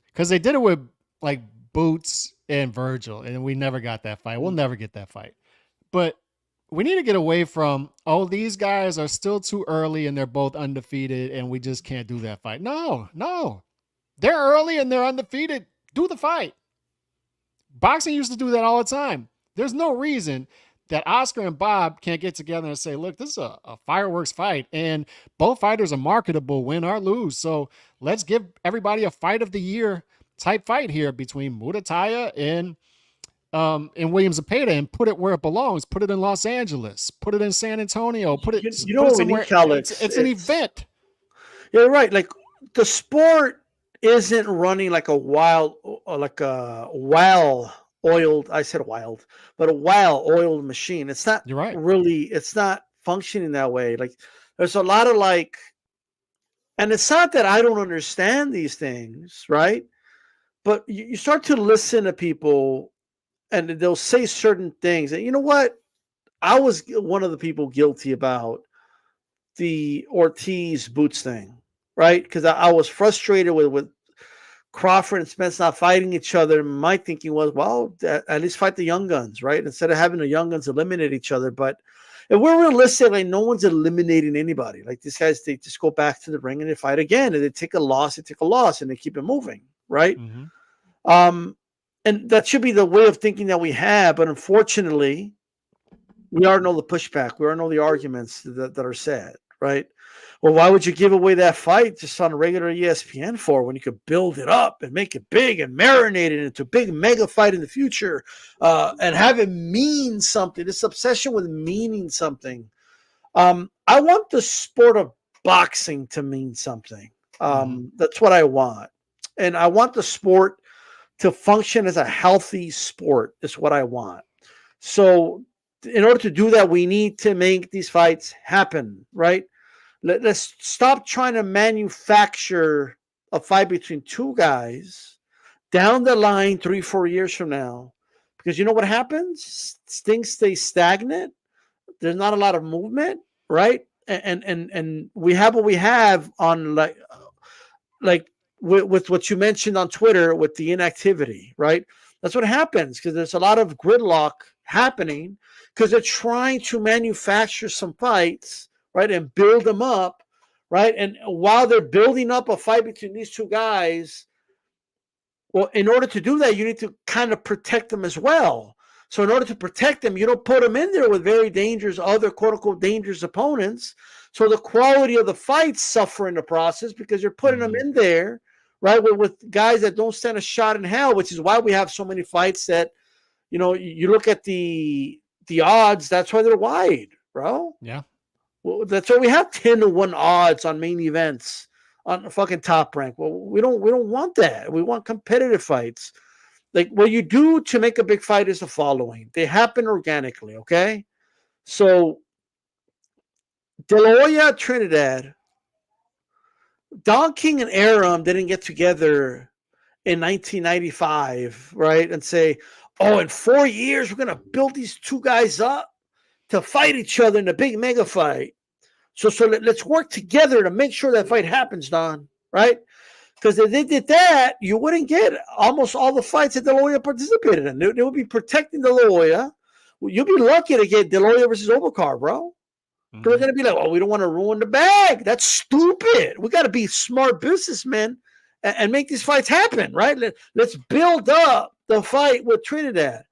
S1: because they did it with like Boots and Virgil, and we never got that fight. We'll never get that fight. But we need to get away from, oh, these guys are still too early and they're both undefeated and we just can't do that fight. No, no. They're early and they're undefeated. Do the fight. Boxing used to do that all the time. There's no reason that Oscar and Bob can't get together and say, look, this is a fireworks fight and both fighters are marketable, win or lose. So let's give everybody a fight of the year type fight here between Murataya and Williams Zepeda and put it where it belongs. Put it in Los Angeles. Put it in San Antonio. Put it.
S2: you know
S1: Put it
S2: what we need,
S1: somewhere.
S2: Alex?
S1: It's an event.
S2: You're right. Like the sport isn't running like a wild, like a well-oiled. I said wild, but a well-oiled machine. It's not
S1: You're right.
S2: really. It's not functioning that way. Like there's a lot of like, and it's not that I don't understand these things, right? But you start to listen to people, and they'll say certain things, and you know what? I was one of the people guilty about the Ortiz Boots thing, right? Because I was frustrated with Crawford and Spence not fighting each other. My thinking was, well, at least fight the young guns, right? Instead of having the young guns eliminate each other. But if we're realistic, like no one's eliminating anybody. Like these guys, they just go back to the ring and they fight again, and they take a loss, and they keep it moving, right?
S1: Mm-hmm.
S2: And that should be the way of thinking that we have. But unfortunately, we already know the pushback. We already know the arguments that are said, right? Well, why would you give away that fight just on a regular ESPN for when you could build it up and make it big and marinate it into a big mega fight in the future and have it mean something? This obsession with meaning something. I want the sport of boxing to mean something. That's what I want. And I want the sport to function as a healthy sport is what I want. So in order to do that, we need to make these fights happen, right? Let's stop trying to manufacture a fight between two guys down the line 3-4 years from now, because you know what happens? Things stay stagnant. There's not a lot of movement, right? And we have what we have on like with what you mentioned on Twitter with the inactivity, right? That's what happens because there's a lot of gridlock happening because they're trying to manufacture some fights, right, and build them up, right? And while they're building up a fight between these two guys, well, in order to do that, you need to kind of protect them as well. So in order to protect them, you don't put them in there with very dangerous, other quote unquote dangerous opponents. So the quality of the fights suffer in the process because you're putting them in there, right, with guys that don't stand a shot in hell, which is why we have so many fights that, you know, you look at the odds, that's why they're wide, bro.
S1: Yeah.
S2: Well, that's why we have 10-1 odds on main events on the fucking Top Rank. Well, we don't want that. We want competitive fights. Like what you do to make a big fight is the following. They happen organically, okay? So De La Hoya, Trinidad, Don King and Arum didn't get together in 1995, right? And say, oh, in 4 years, we're going to build these two guys up to fight each other in a big mega fight. So let's work together to make sure that fight happens, Don, right? Because if they did that, you wouldn't get almost all the fights that De La Hoya participated in. They would be protecting De La Hoya. You'll be lucky to get De La Hoya versus Obakar, bro. They're going to be like, oh, we don't want to ruin the bag. That's stupid. We got to be smart businessmen and make these fights happen, right? Let's build up the fight with Trinidad.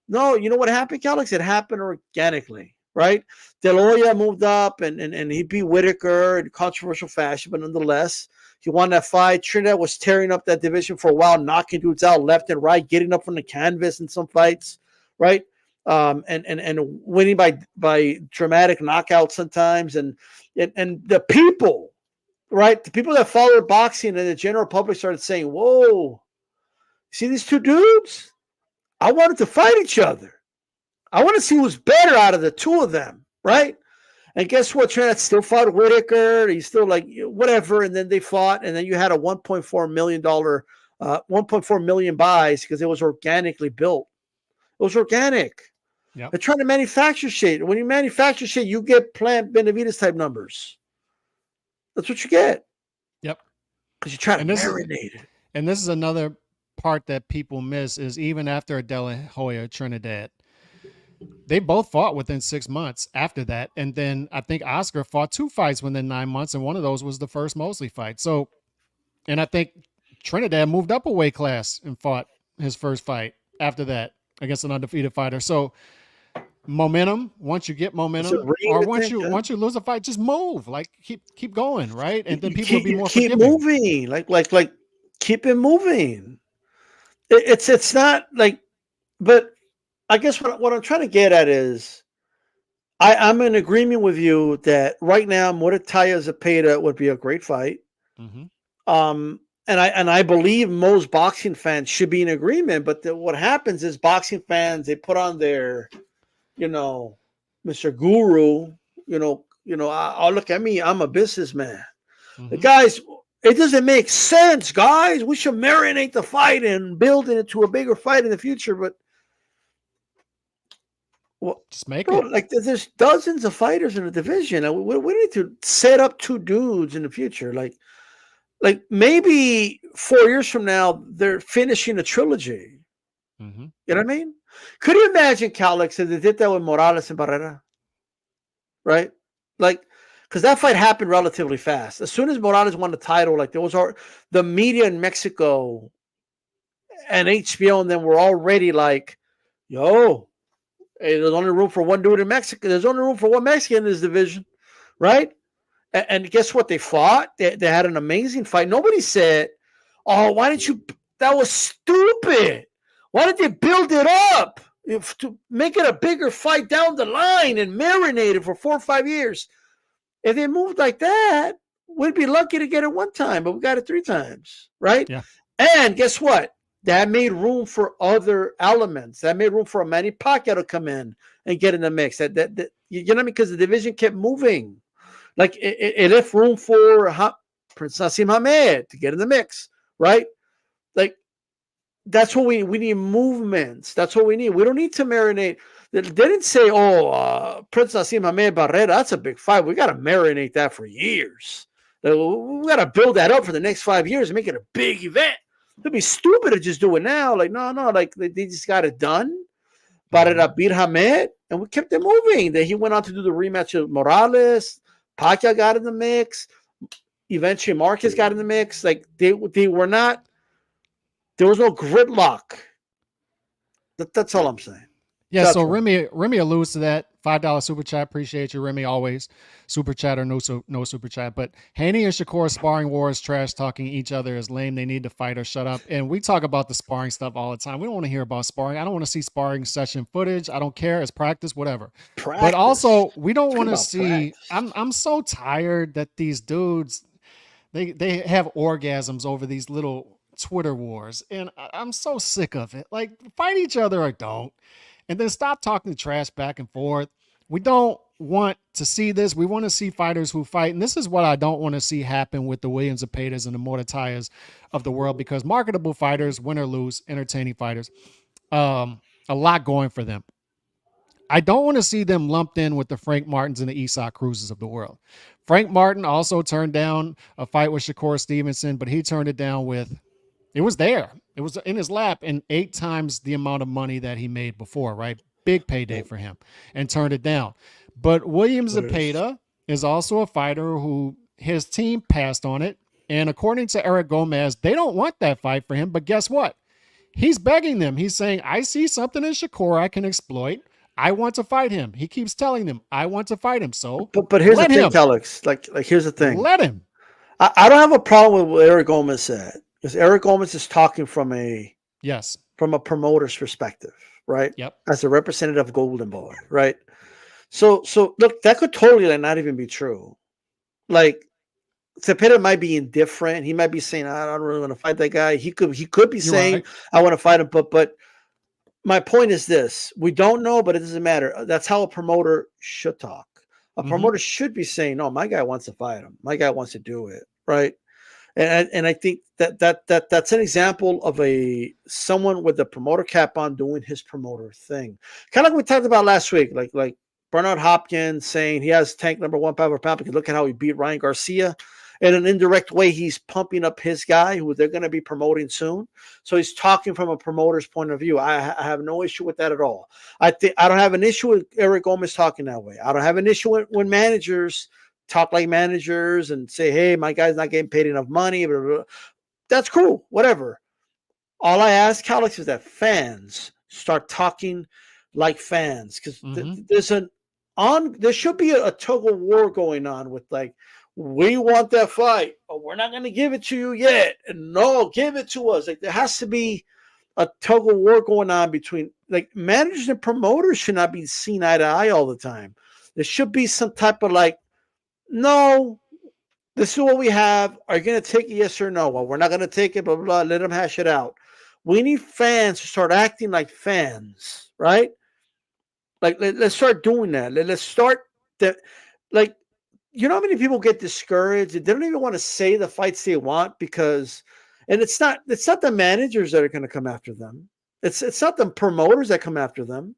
S2: No, you know what happened, Alex? It happened organically, right? De La Hoya moved up and he beat Whitaker in controversial fashion, but nonetheless, he won that fight. Trinidad was tearing up that division for a while, knocking dudes out left and right, getting up from the canvas in some fights, right? And winning by dramatic knockouts sometimes, and the people, right? The people that followed boxing and the general public started saying, "Whoa, see these two dudes? I wanted to fight each other. I want to see who's better out of the two of them, right?" And guess what? Trinidad still fought Whitaker. He's still like whatever. And then they fought, and then you had a $1.4 million, 1.4 million buys because it was organically built. It was organic.
S1: Yep.
S2: They're trying to manufacture shit. When you manufacture shit, you get Plant Benavides type numbers. That's what you get.
S1: Yep.
S2: Because you try to
S1: And this is
S2: marinate it.
S1: and this is another part that people miss is even after De La Hoya Trinidad, they both fought within 6 months after that. And then I think Oscar fought 2 fights within 9 months, and one of those was the first Mosley fight. So, and I think Trinidad moved up a weight class and fought his first fight after that against an undefeated fighter. So momentum, once you get momentum, or once you lose a fight, just move. Like keep going, right? And then people will be more
S2: keep
S1: forgiving.
S2: moving. Like keep it moving. It's not like, but I guess what I'm trying to get at is I'm in agreement with you that right now Murataya Zepeda would be a great fight.
S1: Mm-hmm.
S2: And I believe most boxing fans should be in agreement. But what happens is boxing fans, they put on their, Mr. Guru, I'll look at me. I'm a businessman.
S1: Mm-hmm.
S2: Guys, it doesn't make sense, guys. We should marinate the fight and build it into a bigger fight in the future. But
S1: just make it.
S2: Like there's dozens of fighters in the division. We need to set up two dudes in the future. Like maybe 4 years from now, they're finishing a trilogy.
S1: Mm-hmm.
S2: You know what I mean? Could you imagine, Calix, if they did that with Morales and Barrera? Right? Like, because that fight happened relatively fast. As soon as Morales won the title, like the media in Mexico and HBO and them were already like, yo, hey, there's only room for one dude in Mexico. There's only room for one Mexican in this division, right? And guess what? They fought. They had an amazing fight. Nobody said, "Oh, why didn't you? That was stupid. Why did they build it up to make it a bigger fight down the line and marinate it for 4 or 5 years? If they moved like that, we'd be lucky to get it one time, but we got it 3 times, right?
S1: Yeah.
S2: And guess what? That made room for other elements. That made room for a Manny Pacquiao to come in and get in the mix. That you know what I mean? Because the division kept moving. Like it left room for Prince Nassim Hamed to get in the mix, right? Like that's what we need movements. That's what we need. We don't need to marinate. They didn't say, Prince Nassim Hamed Barrera, that's a big fight. We got to marinate that for years. We got to build that up for the next 5 years and make it a big event. It'd be stupid to just do it now. Like, no, like they just got it done. Barrera beat Hamed, and we kept it moving. Then he went on to do the rematch of Morales. Pacquiao got in the mix. Eventually, Marquez got in the mix. Like they were not. There was no gridlock. That's all I'm saying.
S1: Yeah. So Remy alludes to that $5 super chat. Appreciate you, Remy. Always super chat or no super chat. But Haney and Shakur sparring wars, trash talking each other is lame. They need to fight or shut up. And we talk about the sparring stuff all the time. We don't want to hear about sparring. I don't want to see sparring session footage. I don't care. It's practice, whatever. But also, we don't want to see. I'm so tired that these dudes they have orgasms over these little Twitter wars, and I'm so sick of it. Like, fight each other or don't. And then stop talking trash back and forth. We don't want to see this. We want to see fighters who fight. And this is what I don't want to see happen with the Williams Zepedas and the Muratayas of the world, because marketable fighters, win or lose, entertaining fighters, a lot going for them. I don't want to see them lumped in with the Frank Martins and the Isak Cruzes of the world. Frank Martin also turned down a fight with Shakur Stevenson, but he turned it down with, it was there. It was in his lap, and 8 times the amount of money that he made before, right? Big payday for him, and turned it down. But William Zepeda is also a fighter who his team passed on it. And according to Eric Gomez, they don't want that fight for him. But guess what? He's begging them. He's saying, I see something in Shakur I can exploit. I want to fight him. He keeps telling them, I want to fight him. So,
S2: but here's the thing, Alex. Like here's the thing.
S1: Let him.
S2: I don't have a problem with what Eric Gomez said, because Eric Gomez is talking from a promoter's perspective, right?
S1: Yep.
S2: As a representative of Golden Boy, right? So look, that could totally not even be true. Like, Cepeda might be indifferent. He might be saying, I don't really want to fight that guy. He could be
S1: You're right.
S2: saying, I want to fight him, but my point is this: we don't know, but it doesn't matter. That's how a promoter should talk. A
S1: Mm-hmm.
S2: promoter should be saying, "No, my guy wants to fight him. My guy wants to do it." Right? And I think that's an example of a someone with the promoter cap on doing his promoter thing. Kind of like we talked about last week, like Bernard Hopkins saying he has tank number 1 pound per pound because look at how he beat Ryan Garcia. In an indirect way, he's pumping up his guy who they're going to be promoting soon. So he's talking from a promoter's point of view. I have no issue with that at all. I think I don't have an issue with Eric Gomez talking that way. I don't have an issue when managers talk like managers and say, "Hey, my guy's not getting paid enough money." Blah, blah, blah. That's cool. Whatever. All I ask, Alex, is that fans start talking like fans because
S1: Mm-hmm.
S2: there should be a tug of war going on with like we want that fight, but we're not going to give it to you yet. And no, give it to us. Like there has to be a tug of war going on between like managers and promoters should not be seen eye to eye all the time. There should be some type of like, no, this is what we have. Are you going to take it? Yes or no? Well, we're not going to take it, blah, blah, blah. Let them hash it out. We need fans to start acting like fans, right? Like, let's start doing that. Let's start that. Like, you know how many people get discouraged? They don't even want to say the fights they want because, and it's not the managers that are going to come after them. It's not the promoters that come after them,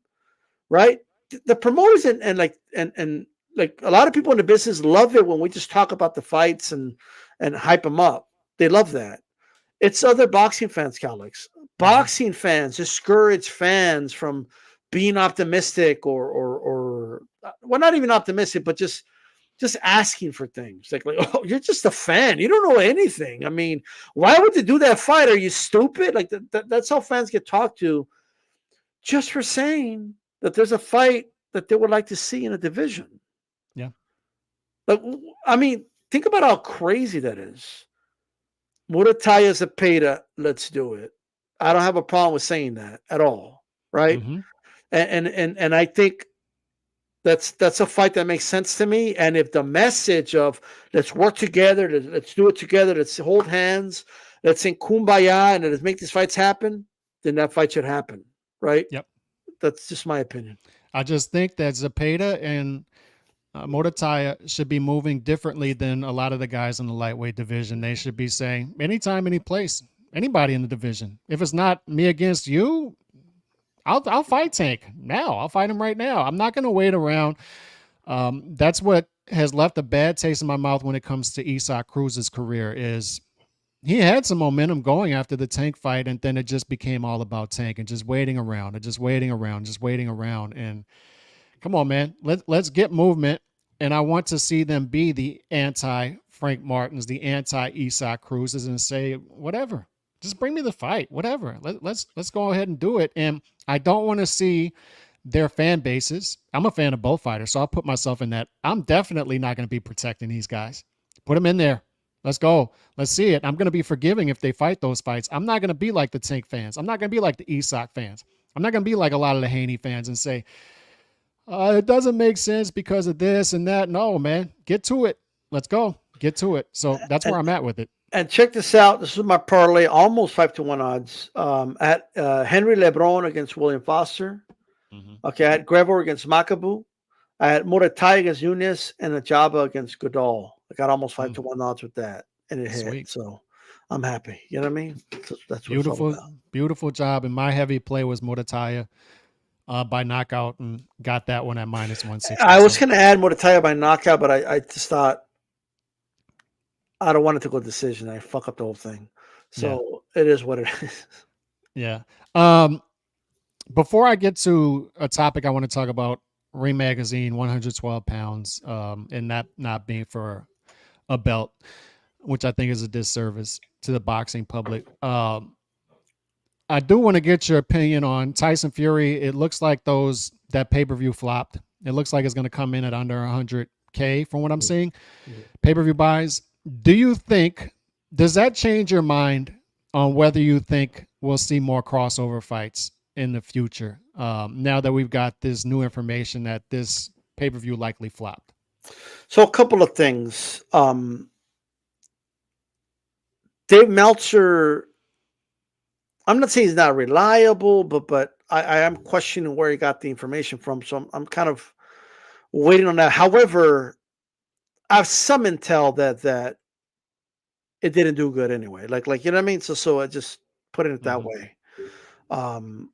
S2: right? The promoters and like a lot of people in the business love it when we just talk about the fights and hype them up. They love that. It's other boxing fans, Alex.
S1: Mm-hmm.
S2: Boxing fans discourage fans from being optimistic or well, not even optimistic, but just asking for things like oh, you're just a fan, you don't know anything. I mean, why would you do that fight? Are you stupid? Like that's how fans get talked to just for saying that there's a fight that they would like to see in a division.
S1: Yeah.
S2: Like, I mean, think about how crazy that is. Murataya Zapata, let's do it. I don't have a problem with saying that at all, right?
S1: Mm-hmm.
S2: And I think that's a fight that makes sense to me. And if the message of let's work together, let's do it together, let's hold hands, let's sing kumbaya, and let's make these fights happen, then that fight should happen, right?
S1: Yep.
S2: That's just my opinion.
S1: I just think that Zapata and Murataya should be moving differently than a lot of the guys in the lightweight division. They should be saying anytime, any place, anybody in the division. If it's not me against you, I'll fight Tank now. I'll fight him right now. I'm not going to wait around. That's what has left a bad taste in my mouth when it comes to Isak Cruz's career. Is he had some momentum going after the Tank fight, and then it just became all about Tank and just waiting around and just waiting around, just waiting around. And come on, man, let's get movement. And I want to see them be the anti Frank Martins, the anti Isak Cruzes, and say whatever. Just bring me the fight, whatever. Let's go ahead and do it. And I don't want to see their fan bases. I'm a fan of both fighters, so I'll put myself in that. I'm definitely not going to be protecting these guys. Put them in there. Let's go. Let's see it. I'm going to be forgiving if they fight those fights. I'm not going to be like the Tank fans. I'm not going to be like the Isak fans. I'm not going to be like a lot of the Haney fans and say, it doesn't make sense because of this and that. No, man. Get to it. Let's go. Get to it. So that's where
S2: And
S1: I'm at with it.
S2: and check this out. This is my parlay, almost 5-1 odds. At Henry Lebron against William Foster.
S1: Mm-hmm.
S2: Okay, I had Grevor against Makabu. I had Murataya against Yunus and Ajaba against Goodall. I got almost 5-1 odds with that, and it hit.
S1: Sweet.
S2: So I'm happy. You know what I mean? That's what it's all
S1: Beautiful,
S2: about.
S1: beautiful job. And my heavy play was Murataya by knockout and got that one at minus 160.
S2: I was going to add Murataya by knockout, but I just thought I don't want it to go decision. I fuck up the whole thing. So it is what it is.
S1: Yeah. Before I get to a topic I want to talk about, Ring Magazine, 112 pounds, and that not being for a belt, which I think is a disservice to the boxing public. I do want to get your opinion on Tyson Fury. It looks like that pay-per-view flopped. It looks like it's going to come in at under 100K from what I'm seeing. Pay-per-view buys. Does that change your mind on whether you think we'll see more crossover fights in the future? Now that we've got this new information that this pay-per-view likely flopped.
S2: So a couple of things. Dave Meltzer, I'm not saying he's not reliable, but I am questioning where he got the information from. So I'm kind of waiting on that. However, I have some intel that it didn't do good anyway. Like you know what I mean. So I just putting it that
S1: Mm-hmm.
S2: way. Um,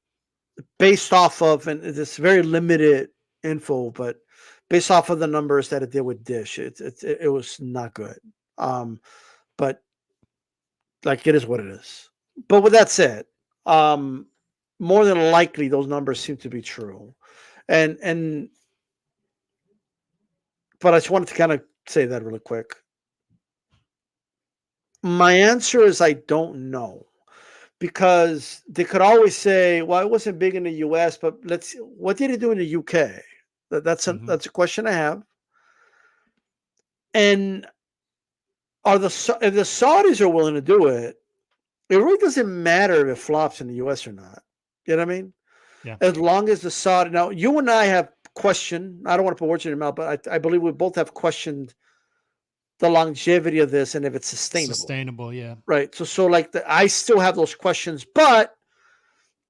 S2: Based off of, and this very limited info, but based off of the numbers that it did with Dish, it was not good. Um, but like it is what it is. But with that said, um, more than likely those numbers seem to be true, and but I just wanted to kind of say that really quick. My answer is I don't know because they could always say, "Well, it wasn't big in the U.S., but let's what did it do in the UK?"
S1: Mm-hmm.
S2: That's a question I have. And if the Saudis are willing to do it, it really doesn't matter if it flops in the U.S. or not. You know what I mean?
S1: Yeah.
S2: As long as the Saudi now, you and I have questioned. I don't want to put words in your mouth, but I believe we both have questioned the longevity of this and if it's sustainable.
S1: Sustainable. Yeah.
S2: Right. So like I still have those questions, but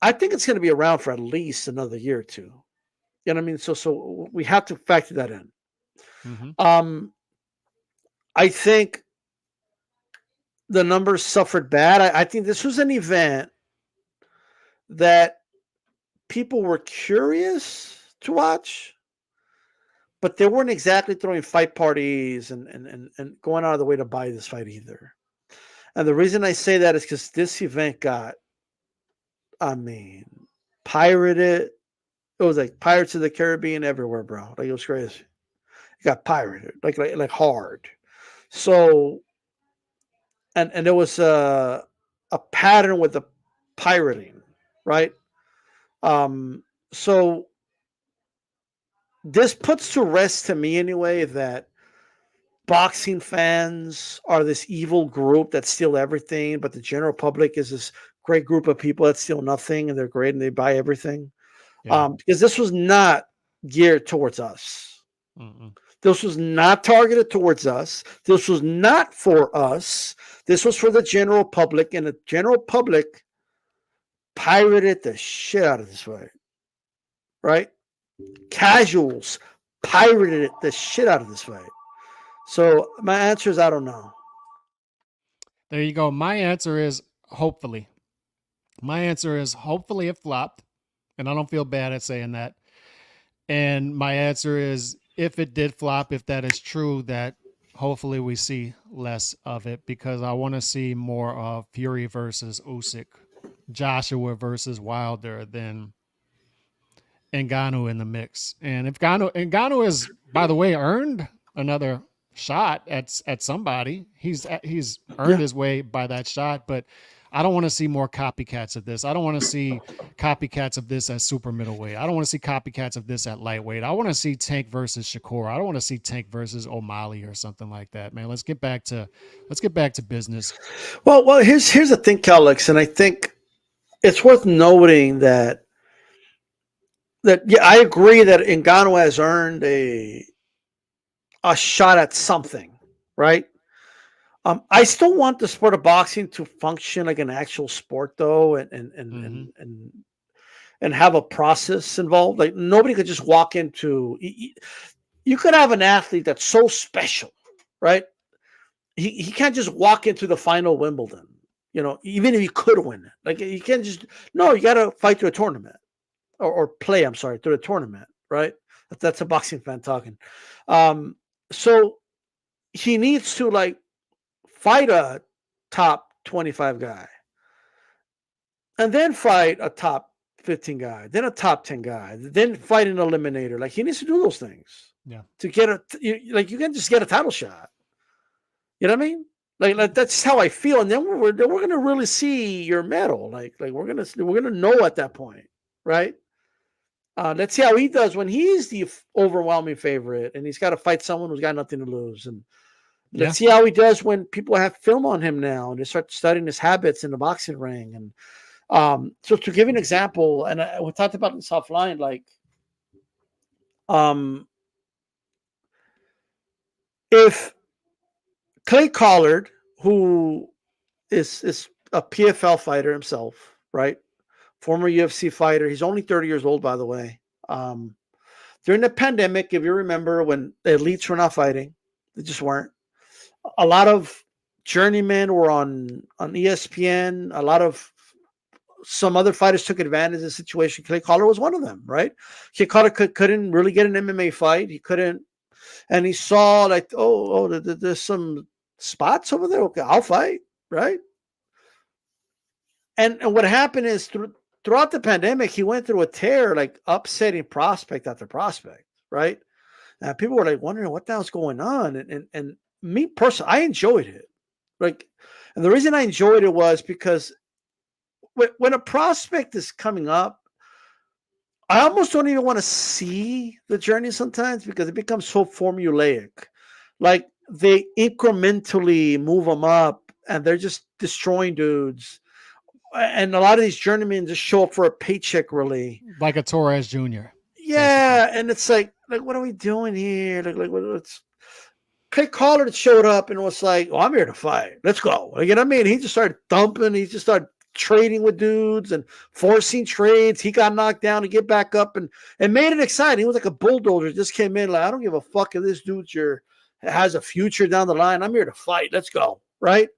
S2: I think it's going to be around for at least another year or two. You know what I mean? So we have to factor that in.
S1: Mm-hmm.
S2: Um, I think the numbers suffered bad. I think this was an event that people were curious to watch, but they weren't exactly throwing fight parties and going out of the way to buy this fight either. And the reason I say that is because this event got, I mean, pirated. It was like Pirates of the Caribbean everywhere, bro. Like it was crazy. It got pirated, like hard. So and there was a pattern with the pirating, right? Um, so this puts to rest to me anyway that boxing fans are this evil group that steal everything, but the general public is this great group of people that steal nothing and they're great and they buy everything.
S1: Yeah.
S2: Because this was not geared towards us.
S1: Mm-mm.
S2: This was not targeted towards us. This was not for us. This was for the general public, and the general public pirated the shit out of this fight, right? Casuals pirated the shit out of this fight. So my answer is I don't know.
S1: There you go. My answer is hopefully. My answer is hopefully it flopped, and I don't feel bad at saying that. And my answer is if it did flop, if that is true, that hopefully we see less of it because I want to see more of Fury versus Usyk, Joshua versus Wilder than Ngannou in the mix. And if Ngannou is, by the way, earned another shot at somebody, he's earned
S2: Yeah.
S1: his way by that shot, but I don't want to see more copycats of this. I don't want to see copycats of this at super middleweight. I don't want to see copycats of this at lightweight. I want to see Tank versus Shakur. I don't want to see Tank versus O'Malley or something like that, man. Let's get back to business.
S2: Well, here's the thing, Alex, and I think it's worth noting that yeah, I agree that Ngannou has earned a shot at something, right? I still want the sport of boxing to function like an actual sport, though,
S1: Mm-hmm.
S2: and have a process involved. Like nobody could just walk into. You could have an athlete that's so special, right? He can't just walk into the final Wimbledon. You know, even if he could win it, like you can't just. No, you got to fight through a tournament or play. I'm sorry, through a tournament, right? That's a boxing fan talking. Um, so he needs to like fight a top 25 guy and then fight a top 15 guy, then a top 10 guy, then fight an eliminator. Like he needs to do those things
S1: Yeah.
S2: to get like you can just get a title shot. You know what I mean? Like that's how I feel. And then we're gonna really see your medal. Like we're gonna know at that point, right? Let's see how he does when he's the overwhelming favorite and he's got to fight someone who's got nothing to lose. And
S1: Yeah.
S2: let's see how he does when people have film on him now and they start studying his habits in the boxing ring. And so to give you an example, and we talked about this offline, like um, if Clay Collard, who is a PFL fighter himself, right? Former UFC fighter. He's only 30 years old, by the way. Um, During the pandemic, if you remember, when the elites were not fighting, they just weren't. A lot of journeymen were on ESPN. A lot of some other fighters took advantage of the situation. Clay Collar was one of them, right? Clay Collar couldn't really get an MMA fight. He couldn't, and he saw like, there's some spots over there. Okay, I'll fight, right? And what happened is throughout the pandemic, he went through a tear, like upsetting prospect after prospect, right? And people were like wondering what the hell's going on. And me personally, I enjoyed it. Like, and the reason I enjoyed it was because when a prospect is coming up, I almost don't even want to see the journey sometimes because it becomes so formulaic. Like they incrementally move them up and they're just destroying dudes. And a lot of these journeymen just show up for a paycheck, really.
S1: Like a Torres Jr.
S2: Yeah, basically. And it's like what are we doing here? What's Clay Collard showed up and was like, "Oh, I'm here to fight. Let's go." Like, you know what I mean? He just started thumping. He just started trading with dudes and forcing trades. He got knocked down to get back up and made it exciting. He was like a bulldozer. Just came in like, I don't give a fuck if this dude has a future down the line. I'm here to fight. Let's go, right?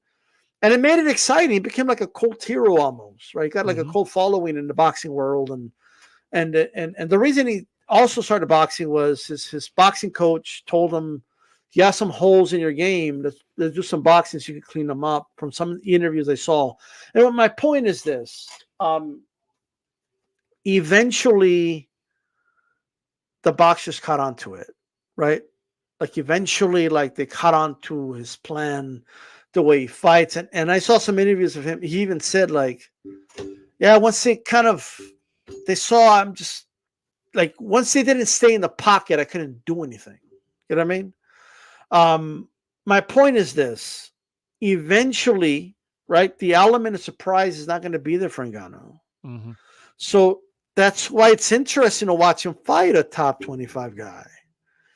S2: And it made it exciting. He became like a cult hero almost, right? He got like a cult following in the boxing world, and the reason he also started boxing was his boxing coach told him, "You have some holes in your game. Let's do some boxing so you can clean them up." From some interviews I saw, and my point is this: eventually, the boxers caught on to it, right? Like eventually, like they caught on to his plan, the way he fights, and I saw some interviews of him. He even said like, "Yeah, once they saw I'm just like once they didn't stay in the pocket, I couldn't do anything." You know what I mean? My point is this: eventually, right, the element of surprise is not going to be there for Ngannou.
S1: Mm-hmm.
S2: So that's why it's interesting to watch him fight a top 25 guy.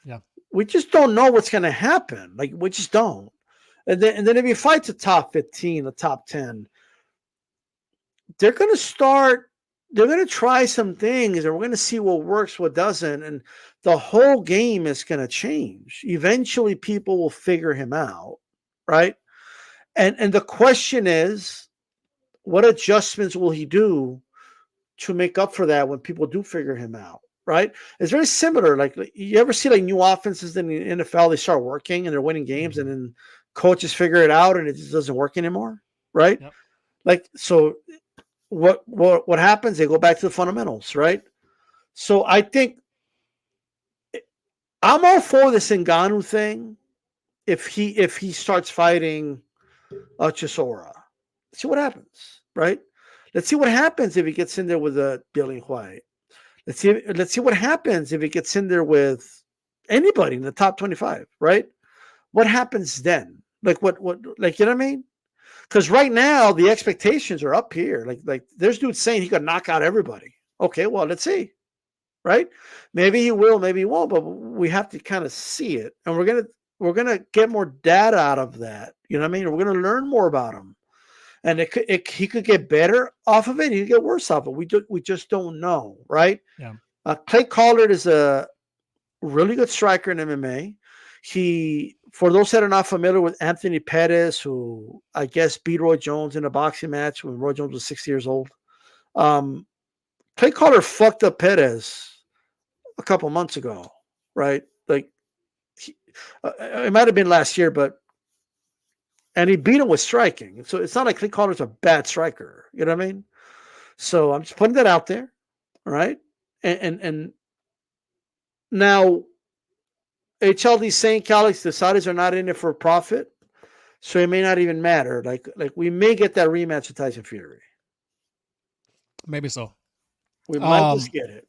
S1: Yeah,
S2: we just don't know what's going to happen. Like we just don't. And then if he fights a top 15, a top 10, they're going to start. They're going to try some things, and we're going to see what works, what doesn't, and the whole game is going to change. Eventually, people will figure him out, right? And the question is, what adjustments will he do to make up for that when people do figure him out, right? It's very similar. Like you ever see like new offenses in the NFL, they start working and they're winning games, and then coaches figure it out and it just doesn't work anymore, right?
S1: Yep.
S2: Like so. What happens? They go back to the fundamentals, right? So I think I'm all for this Ngannou thing. If he starts fighting Chisora, let's see what happens, right? Let's see what happens if he gets in there with a Billy White. Let's see what happens if he gets in there with anybody in the top 25, right? What happens then? Like what like you know what I mean? Because right now the expectations are up here. Like there's dudes saying he could knock out everybody. Okay, well let's see, right? Maybe he will, maybe he won't, but we have to kind of see it, and we're gonna get more data out of that. You know what I mean? We're gonna learn more about him, and he could get better off of it. He could get worse off of it. We just don't know, right?
S1: Yeah.
S2: Clay Collard is a really good striker in MMA. For those that are not familiar with Anthony Pettis, who I guess beat Roy Jones in a boxing match when Roy Jones was 60 years old. Clay Collard fucked up Pettis a couple months ago, right? Like it might have been last year, and he beat him with striking. So it's not like Clay Collard's a bad striker. You know what I mean? So I'm just putting that out there, right? And now HLD saying, Calix, the Saudis are not in it for profit, so it may not even matter. Like we may get that rematch with Tyson Fury.
S1: Maybe so.
S2: We might just get it.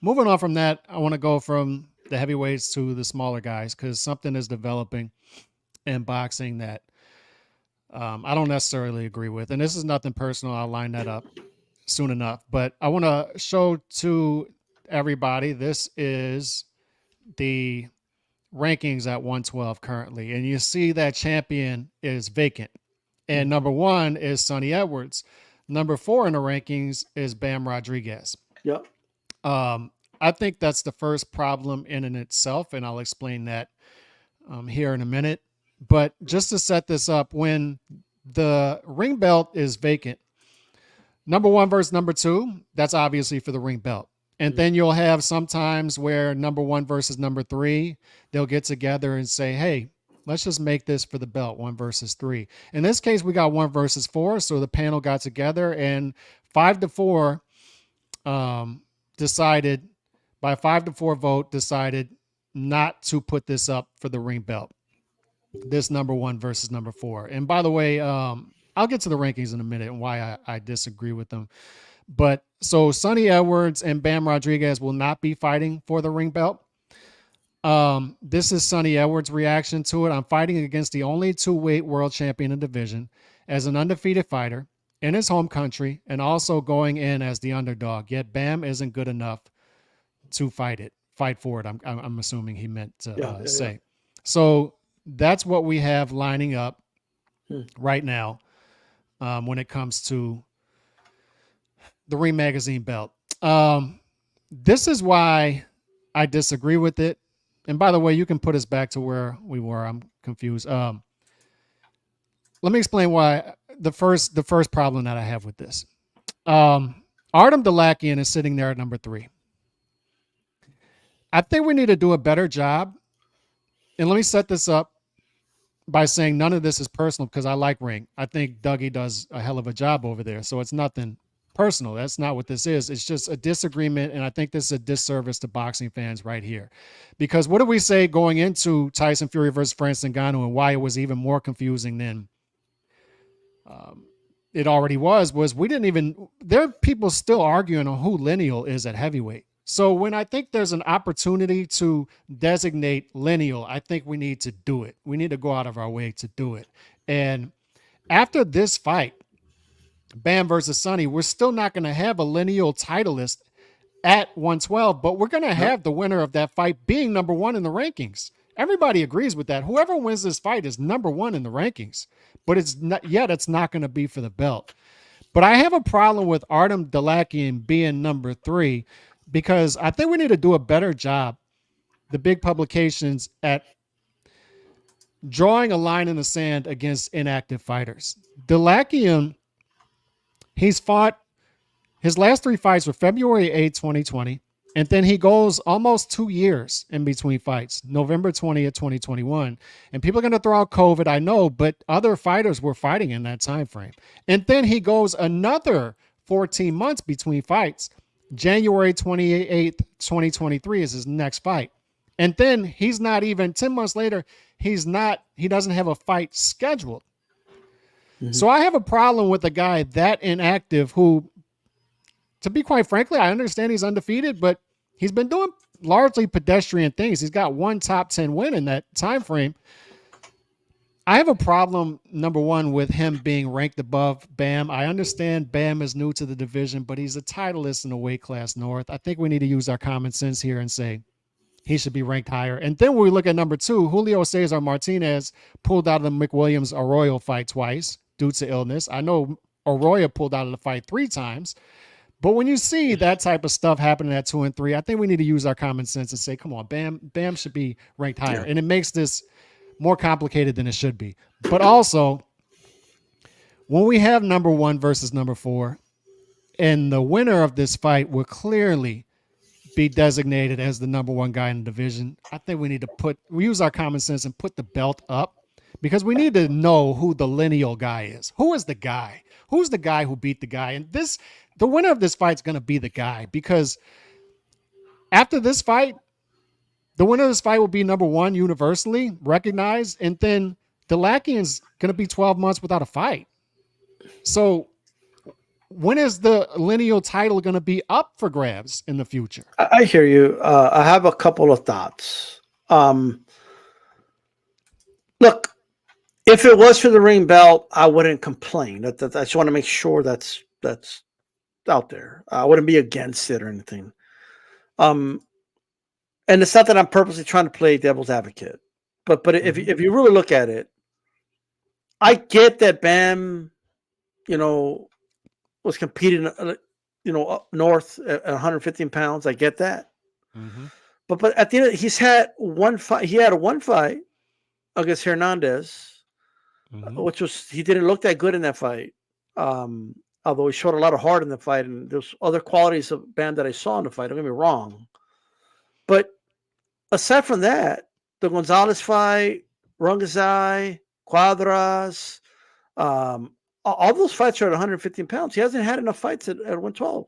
S1: Moving on from that, I want to go from the heavyweights to the smaller guys because something is developing in boxing that I don't necessarily agree with. And this is nothing personal. I'll line that up soon enough. But I want to show to everybody this is the rankings at 112 currently. And you see that champion is vacant And number 1 is Sonny Edwards. Number 4 in the rankings is Bam Rodriguez.
S2: Yep.
S1: I think that's the first problem in and itself, and I'll explain that here in a minute. But just to set this up, when the ring belt is vacant, number 1 versus number 2, that's obviously for the ring belt. And then you'll have sometimes where number 1 versus number 3, they'll get together and say, hey, let's just make this for the belt, 1 versus 3. In this case, we got 1 versus 4. So the panel got together and 5-4 decided, by 5-4 vote, decided not to put this up for the ring belt. This number 1 versus number 4. And by the way, I'll get to the rankings in a minute and why I disagree with them. But so Sonny Edwards and Bam Rodriguez will not be fighting for the ring belt. This is Sonny Edwards' reaction to it. I'm fighting against the only 2-weight world champion in the division as an undefeated fighter in his home country and also going in as the underdog. Yet Bam isn't good enough to fight for it. I'm assuming he meant to say. Yeah. So that's what we have lining up right now when it comes to the Ring Magazine belt. This is why I disagree with it. And by the way, you can put us back to where we were. I'm confused. Let me explain why the first problem that I have with this. Artem Dalakian is sitting there at number 3. I think we need to do a better job. And let me set this up by saying none of this is personal because I like Ring. I think Dougie does a hell of a job over there. So it's nothing personal. That's not what this is. It's just a disagreement. And I think this is a disservice to boxing fans right here. Because what did we say going into Tyson Fury versus Francis Ngannou and why it was even more confusing than it already was we didn't even, there are people still arguing on who Lineal is at heavyweight. So when I think there's an opportunity to designate Lineal, I think we need to do it. We need to go out of our way to do it. And after this fight, Bam versus Sonny, we're still not going to have a Lineal titleist at 112, but we're going to have the winner of that fight being number 1 in the rankings. Everybody agrees with that. Whoever wins this fight is number 1 in the rankings, but it's not going to be for the belt. But I have a problem with Artem Dalakian being number 3 because I think we need to do a better job, the big publications, at drawing a line in the sand against inactive fighters. Dalakian, he's fought, his last 3 fights were February 8, 2020, and then he goes almost 2 years in between fights, November 20th, 2021. And people are going to throw out COVID, I know, but other fighters were fighting in that time frame. And then he goes another 14 months between fights. January 28th, 2023 is his next fight. And then he's not even 10 months later, he doesn't have a fight scheduled. Mm-hmm. So I have a problem with a guy that inactive who, to be quite frankly, I understand he's undefeated, but he's been doing largely pedestrian things. He's got 1 top 10 win in that time frame. I have a problem, number 1, with him being ranked above Bam. I understand Bam is new to the division, but he's a titleist in the weight class north. I think we need to use our common sense here and say he should be ranked higher. And then when we look at number 2, Julio Cesar Martinez pulled out of the McWilliams Arroyo fight twice due to illness. I know Arroyo pulled out of the fight 3 times. But when you see that type of stuff happening at 2 and 3, I think we need to use our common sense and say, come on, Bam should be ranked higher. Yeah. And it makes this more complicated than it should be. But also, when we have number 1 versus number 4, and the winner of this fight will clearly be designated as the number 1 guy in the division, I think we need to use our common sense and put the belt up, because we need to know who the Lineal guy is. Who is the guy? Who's the guy who beat the guy? And the winner of this fight is going to be the guy, because after this fight, the winner of this fight will be number 1 universally recognized, and then Dalakian's going to be 12 months without a fight. So when is the Lineal title going to be up for grabs in the future?
S2: I hear you. I have a couple of thoughts. Look, if it was for the ring belt, I wouldn't complain. I just want to make sure that's out there. I wouldn't be against it or anything. And it's not that I'm purposely trying to play devil's advocate, but if you really look at it, I get that Bam, you know, was competing, up north at 115 pounds. I get that.
S1: Mm-hmm.
S2: But at the end, he's had one fight. He had one fight against Hernandez,
S1: Mm-hmm.
S2: which was he didn't look that good in that fight. Um, Although he showed a lot of heart in the fight, and there's other qualities of Bam that I saw in the fight. Don't get me wrong, but aside from that, the Gonzalez fight, Rungazai, Quadras, all those fights are at 115 pounds. He hasn't had enough fights at 112.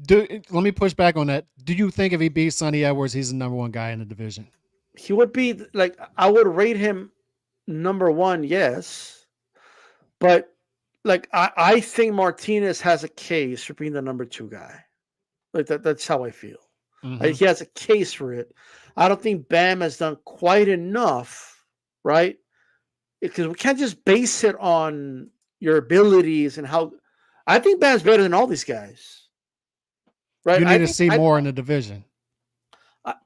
S1: Let me push back on that. Do you think if he beats Sonny Edwards, he's the number one guy in the division?
S2: He would be like, I would rate him number one, yes. But like I think Martinez has a case for being the number two guy. Like that's how I feel.
S1: Mm-hmm.
S2: He has a case for it. I don't think Bam has done quite enough, right? Because we can't just base it on your abilities and how. I think Bam's better than all these guys, right?
S1: You need
S2: I
S1: to
S2: think
S1: see more in the division.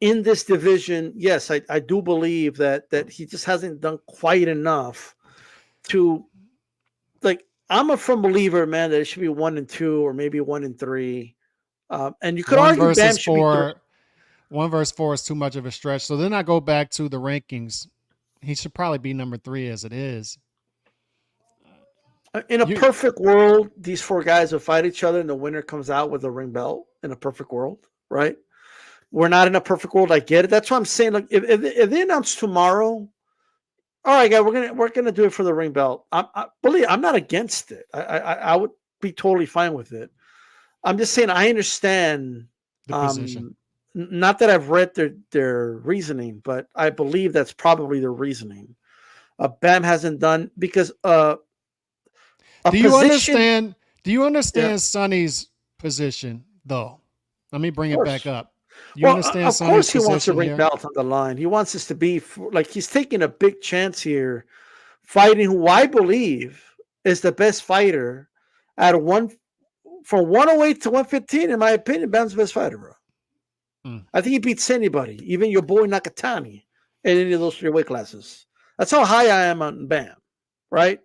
S2: In this division, yes, I do believe that he just hasn't done quite enough to, like. I'm a firm believer, man, that it should be 1-2 or maybe 1-3. And you could
S1: One
S2: argue Bam
S1: versus
S2: should be 3.
S1: 1 versus 4 is too much of a stretch. So then I go back to the rankings. He should probably be number 3 as it is.
S2: In a perfect world, these 4 guys will fight each other and the winner comes out with a ring belt in a perfect world, right? We're not in a perfect world. I get it. That's what I'm saying. Like, if they announce tomorrow, all right, guys, we're gonna do it for the ring belt. I'm not against it. I would be totally fine with it. I'm just saying I understand
S1: the position.
S2: Not that I've read their reasoning, but I believe that's probably their reasoning. Bam hasn't done because
S1: do you understand? Do you understand Sonny's position though? Let me bring it back up. You understand?
S2: Of course, he wants a ring belt on the line. He wants this to be like he's taking a big chance here, fighting who I believe is the best fighter at from 108 to 115. In my opinion, Bam's the best fighter, bro. I think he beats anybody, even your boy Nakatani, in any of those 3 weight classes. That's how high I am on Bam, right?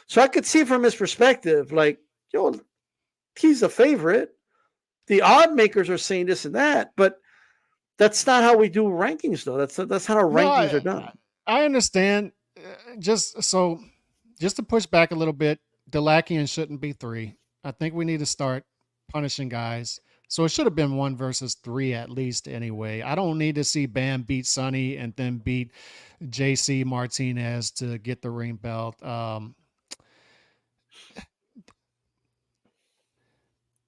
S2: So I could see from his perspective, like, he's a favorite. The odd makers are saying this and that, but that's not how we do rankings, though. That's not how rankings are done.
S1: I understand. Just to push back a little bit, Delakian shouldn't be 3. I think we need to start punishing guys. So it should have been 1 versus 3 at least anyway. I don't need to see Bam beat Sonny and then beat JC Martinez to get the ring belt.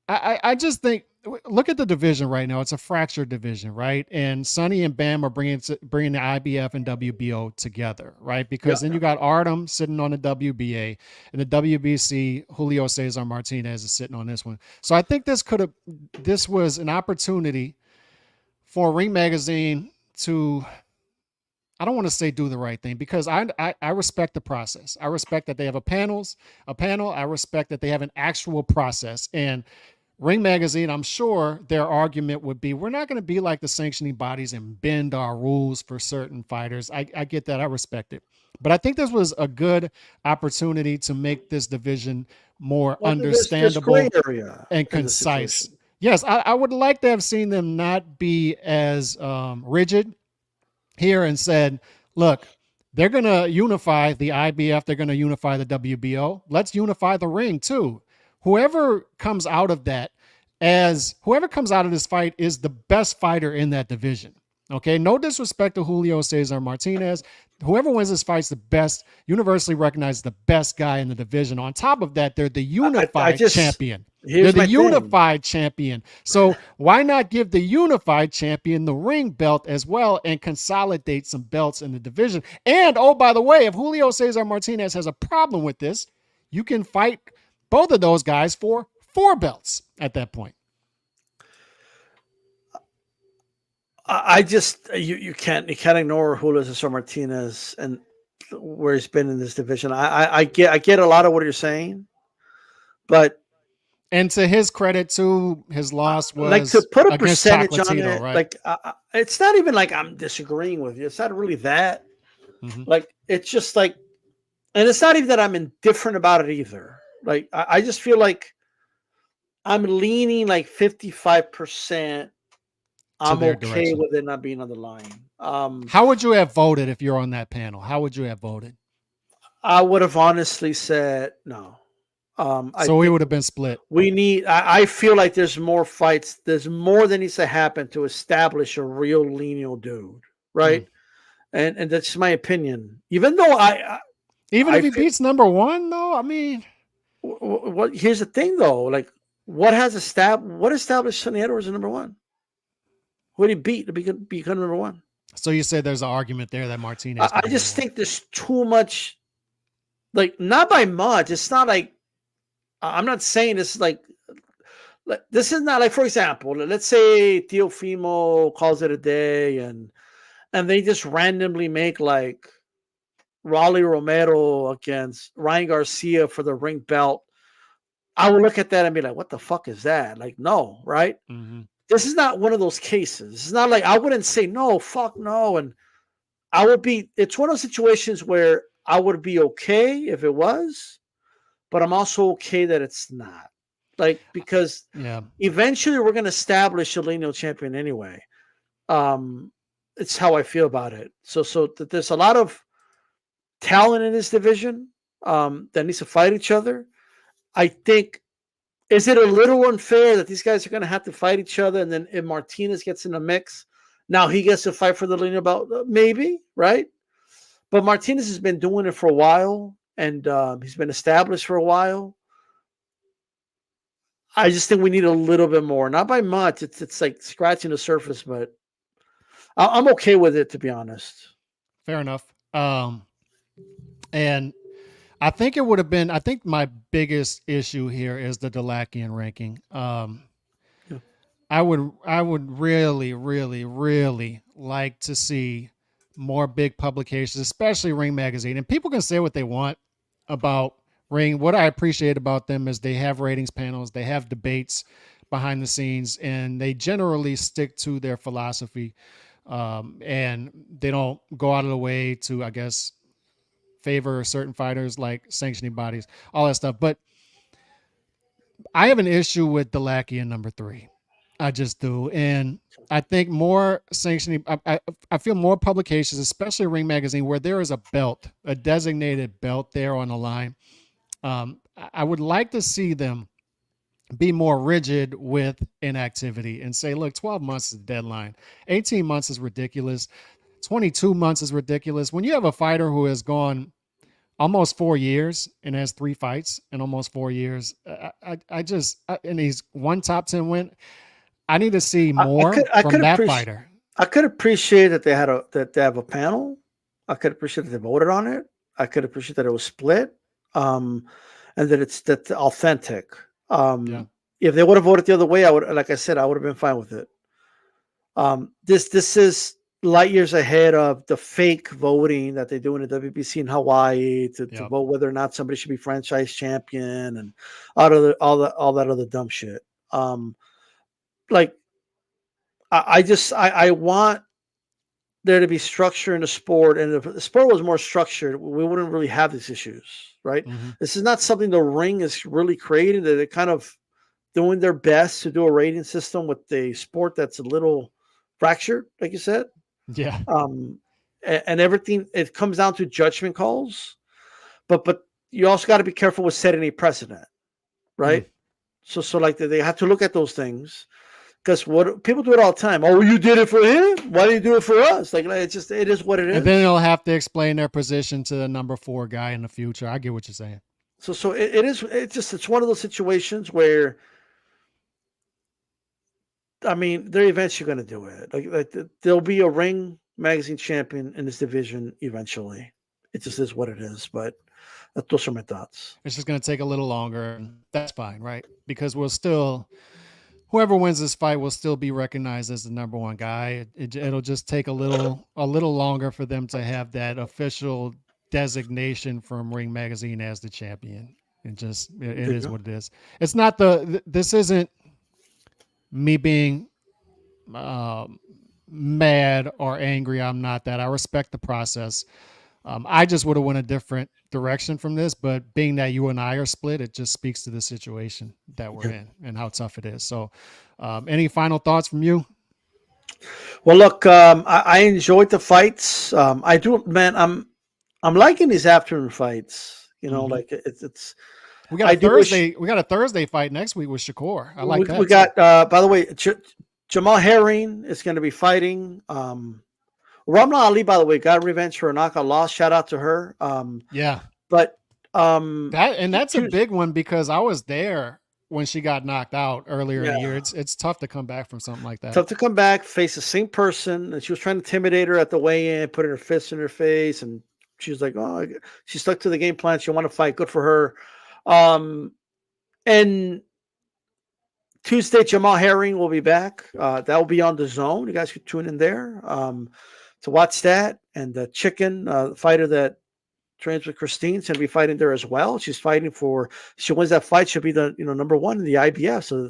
S1: I just think, look at the division right now. It's a fractured division, right? And Sonny and Bam are bringing the IBF and WBO together, right? Because then you got Artem sitting on the WBA, and the WBC, Julio Cesar Martinez is sitting on this one. So I think this was an opportunity for Ring Magazine to, I don't want to say do the right thing, because I respect the process. I respect that they have a panel. I respect that they have an actual process. And Ring Magazine, I'm sure their argument would be, we're not going to be like the sanctioning bodies and bend our rules for certain fighters. I get that. I respect it. But I think this was a good opportunity to make this division more understandable and concise. Yes, I would like to have seen them not be as rigid here and said, look, they're going to unify the IBF. They're going to unify the WBO. Let's unify the ring too. Whoever comes out of this fight is the best fighter in that division. Okay. No disrespect to Julio Cesar Martinez. Whoever wins this fight's the best, universally recognized, the best guy in the division. On top of that, they're the unified champion. They're the unified champion. So why not give the unified champion the ring belt as well and consolidate some belts in the division? And, oh, by the way, if Julio Cesar Martinez has a problem with this, you can fight both of those guys for 4 belts at that point.
S2: I just you can't ignore Julio Cesar Martinez and where he's been in this division. I get a lot of what you're saying, but
S1: and to his credit too, his loss was
S2: like, to put a percentage
S1: Chocolatito,
S2: on it.
S1: right?
S2: Like it's not even like I'm disagreeing with you. It's not really that. Like it's just like And it's not even that I'm indifferent about it either. Like I just feel like I'm leaning like 55%.
S1: to
S2: I'm
S1: their
S2: okay
S1: direction.
S2: with it not being on the line.
S1: How would you have voted if you're on that panel? How would you have voted?
S2: I would have honestly said no. I
S1: So we
S2: think
S1: would have been split.
S2: we need. I feel like there's more fights. There's more that needs to happen to establish a real lineal dude, right?
S1: Mm.
S2: And that's my opinion. Even though
S1: Even
S2: I
S1: if he
S2: feel
S1: beats number one, though, I mean,
S2: what here's the thing though, like what established Sonny Edwards as number one? Who did he beat to become number one?
S1: so you said there's an argument there that Martinez could
S2: I
S1: be number
S2: just
S1: one.
S2: think there's too much, like not by much. It's not like I'm not saying this like this is not like, for example, let's say Teofimo calls it a day and they just randomly make like Raleigh Romero against Ryan Garcia for the ring belt. I would look at that and be like, what the fuck is that? Like, no, right?
S1: Mm-hmm.
S2: This is not one of those cases. It's not like I wouldn't say no, fuck no. And I would be, it's one of those situations where I would be okay if it was, but I'm also okay that it's not. Like, because
S1: Yeah.
S2: eventually we're going to establish a lineal champion anyway. It's how I feel about it. So there's a lot of talent in this division that needs to fight each other. I think, is it a little unfair that these guys are going to have to fight each other, and then if Martinez gets in the mix, now he gets to fight for the lineal belt? Maybe, right? But Martinez has been doing it for a while, and he's been established for a while. I just think we need a little bit more, not by much. It's like scratching the surface, but I'm okay with it, to be honest.
S1: Fair enough. And I think it would have been. I think my biggest issue here is the Delakian ranking.
S2: Yeah.
S1: I would really, really, really like to see more big publications, especially Ring Magazine. And people can say what they want about Ring. What I appreciate about them is they have ratings panels, they have debates behind the scenes, and they generally stick to their philosophy. And they don't go out of the way to, I guess, favor certain fighters like sanctioning bodies, all that stuff. But I have an issue with Delakian number three. I just do. And I think more sanctioning, I feel more publications, especially Ring Magazine, where there is a belt, a designated belt there on the line. I would like to see them be more rigid with inactivity and say, look, 12 months is the deadline. 18 months is ridiculous. 22 months is ridiculous. When you have a fighter who has gone almost 4 years and has 3 fights in almost 4 years, and he's one top 10 win. I need to see more
S2: I
S1: from
S2: could
S1: that
S2: appreciate
S1: fighter.
S2: I could appreciate that that they have a panel. I could appreciate that they voted on it. I could appreciate that it was split, um, and that it's that authentic.
S1: Yeah.
S2: If they would have voted the other way, I would, like I said, I would have been fine with it. This is light years ahead of the fake voting that they do in the WBC in Hawaii to
S1: Yeah.
S2: vote whether or not somebody should be franchise champion and all that other dumb shit. Like I want there to be structure in the sport, and if the sport was more structured, we wouldn't really have these issues, right?
S1: Mm-hmm.
S2: This is not something the ring is really creating. That they're kind of doing their best to do a rating system with a sport that's a little fractured, like you said.
S1: Yeah.
S2: And everything, it comes down to judgment calls, but you also got to be careful with setting a precedent,
S1: Mm.
S2: right? So like they have to look at those things, because what people do it all the time. Oh, you did it for him. Why didn't you do it for us? Like it's just, it is what it is.
S1: And then they'll have to explain their position to the number 4 guy in the future. I get what you're saying.
S2: So it is. It's one of those situations where, I mean, they're eventually going to do it. Like there'll be a Ring Magazine champion in this division eventually. It just is what it is. But those are my thoughts.
S1: It's just going to take a little longer. And that's fine, right? Because we'll still, whoever wins this fight will still be recognized as the number 1 guy. It'll just take a little longer for them to have that official designation from Ring Magazine as the champion. It is what it is. It's not this isn't me being mad or angry. I'm not that. I respect the process. I just would have went a different direction from this, but being that you and I are split, it just speaks to the situation that we're in and how tough it is. So, any final thoughts from you?
S2: Well, look, I enjoyed the fights. I do, man. I'm liking these afternoon fights. You know,
S1: Mm-hmm.
S2: like it's.
S1: We got a
S2: I do wish
S1: Thursday. We got a Thursday fight next week with Shakur. I like
S2: we
S1: that too.
S2: got. By the way, Jamal Herring is going to be fighting. Ramla Ali, by the way, got revenge for a knockout loss. Shout out to her.
S1: Yeah,
S2: But um,
S1: that's a big one because I was there when she got knocked out earlier in the year.
S2: yeah,
S1: It's tough to come back from something like that.
S2: tough to come back, face the same person, and she was trying to intimidate her at the weigh-in, put her fist in her face, and she was like, "Oh," she stuck to the game plan. She wanted to fight. Good for her. Um, and Tuesday, Jamal Herring will be back. That will be on the Zone. You guys can tune in there to watch that. And the chicken fighter that trains with Christine's going to be fighting there as well. She's fighting for. She wins that fight, she'll be the number one in the IBF. So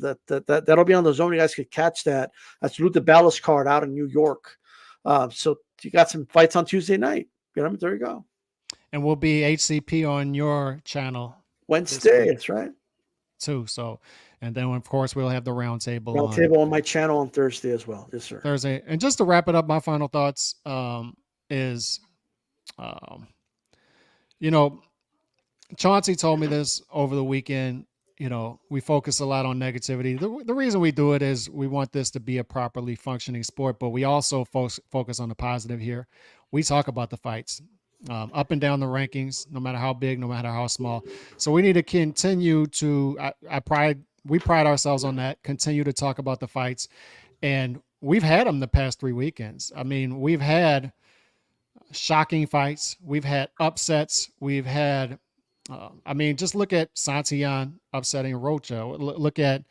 S2: that'll be on the Zone. You guys can catch that. That's Lou DeBella's card out in New York. So you got some fights on Tuesday night. There you go.
S1: And we'll be HCP on your channel this
S2: Wednesday.
S1: week
S2: That's right.
S1: too. So, and then of course we'll have the roundtable on
S2: Roundtable on my channel on Thursday as well. Yes, sir.
S1: Thursday. And just to wrap it up, my final thoughts is, um, you know, Chauncey told me this over the weekend. You know, we focus a lot on negativity. The reason we do it is we want this to be a properly functioning sport, but we also focus on the positive here. We talk about the fights, up and down the rankings, no matter how big, no matter how small. So we need to continue to. We pride ourselves on that. Continue to talk about the fights, and we've had them the past 3 weekends. I mean, we've had shocking fights. We've had upsets. We've had, I mean, just look at Santillan upsetting Rocha. Look at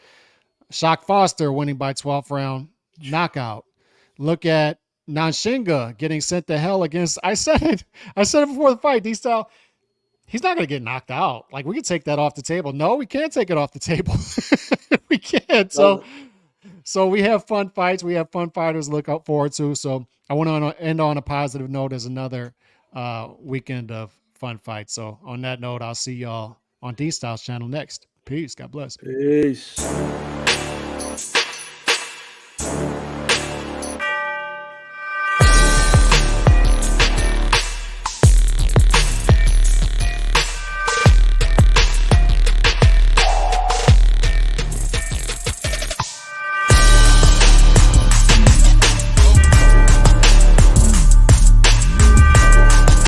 S1: Shock Foster winning by 12th round knockout. Look at Nanshinga getting sent to hell against. I said it. I said it before the fight. D-Style, he's not going to get knocked out. Like, we can take that off the table. No, we can't take it off the table. We can't. So we have fun fights. We have fun fighters to look up forward to. So I want to end on a positive note as another weekend of fun fights. So on that note, I'll see y'all on D-Styles channel next. Peace. God bless.
S2: Peace.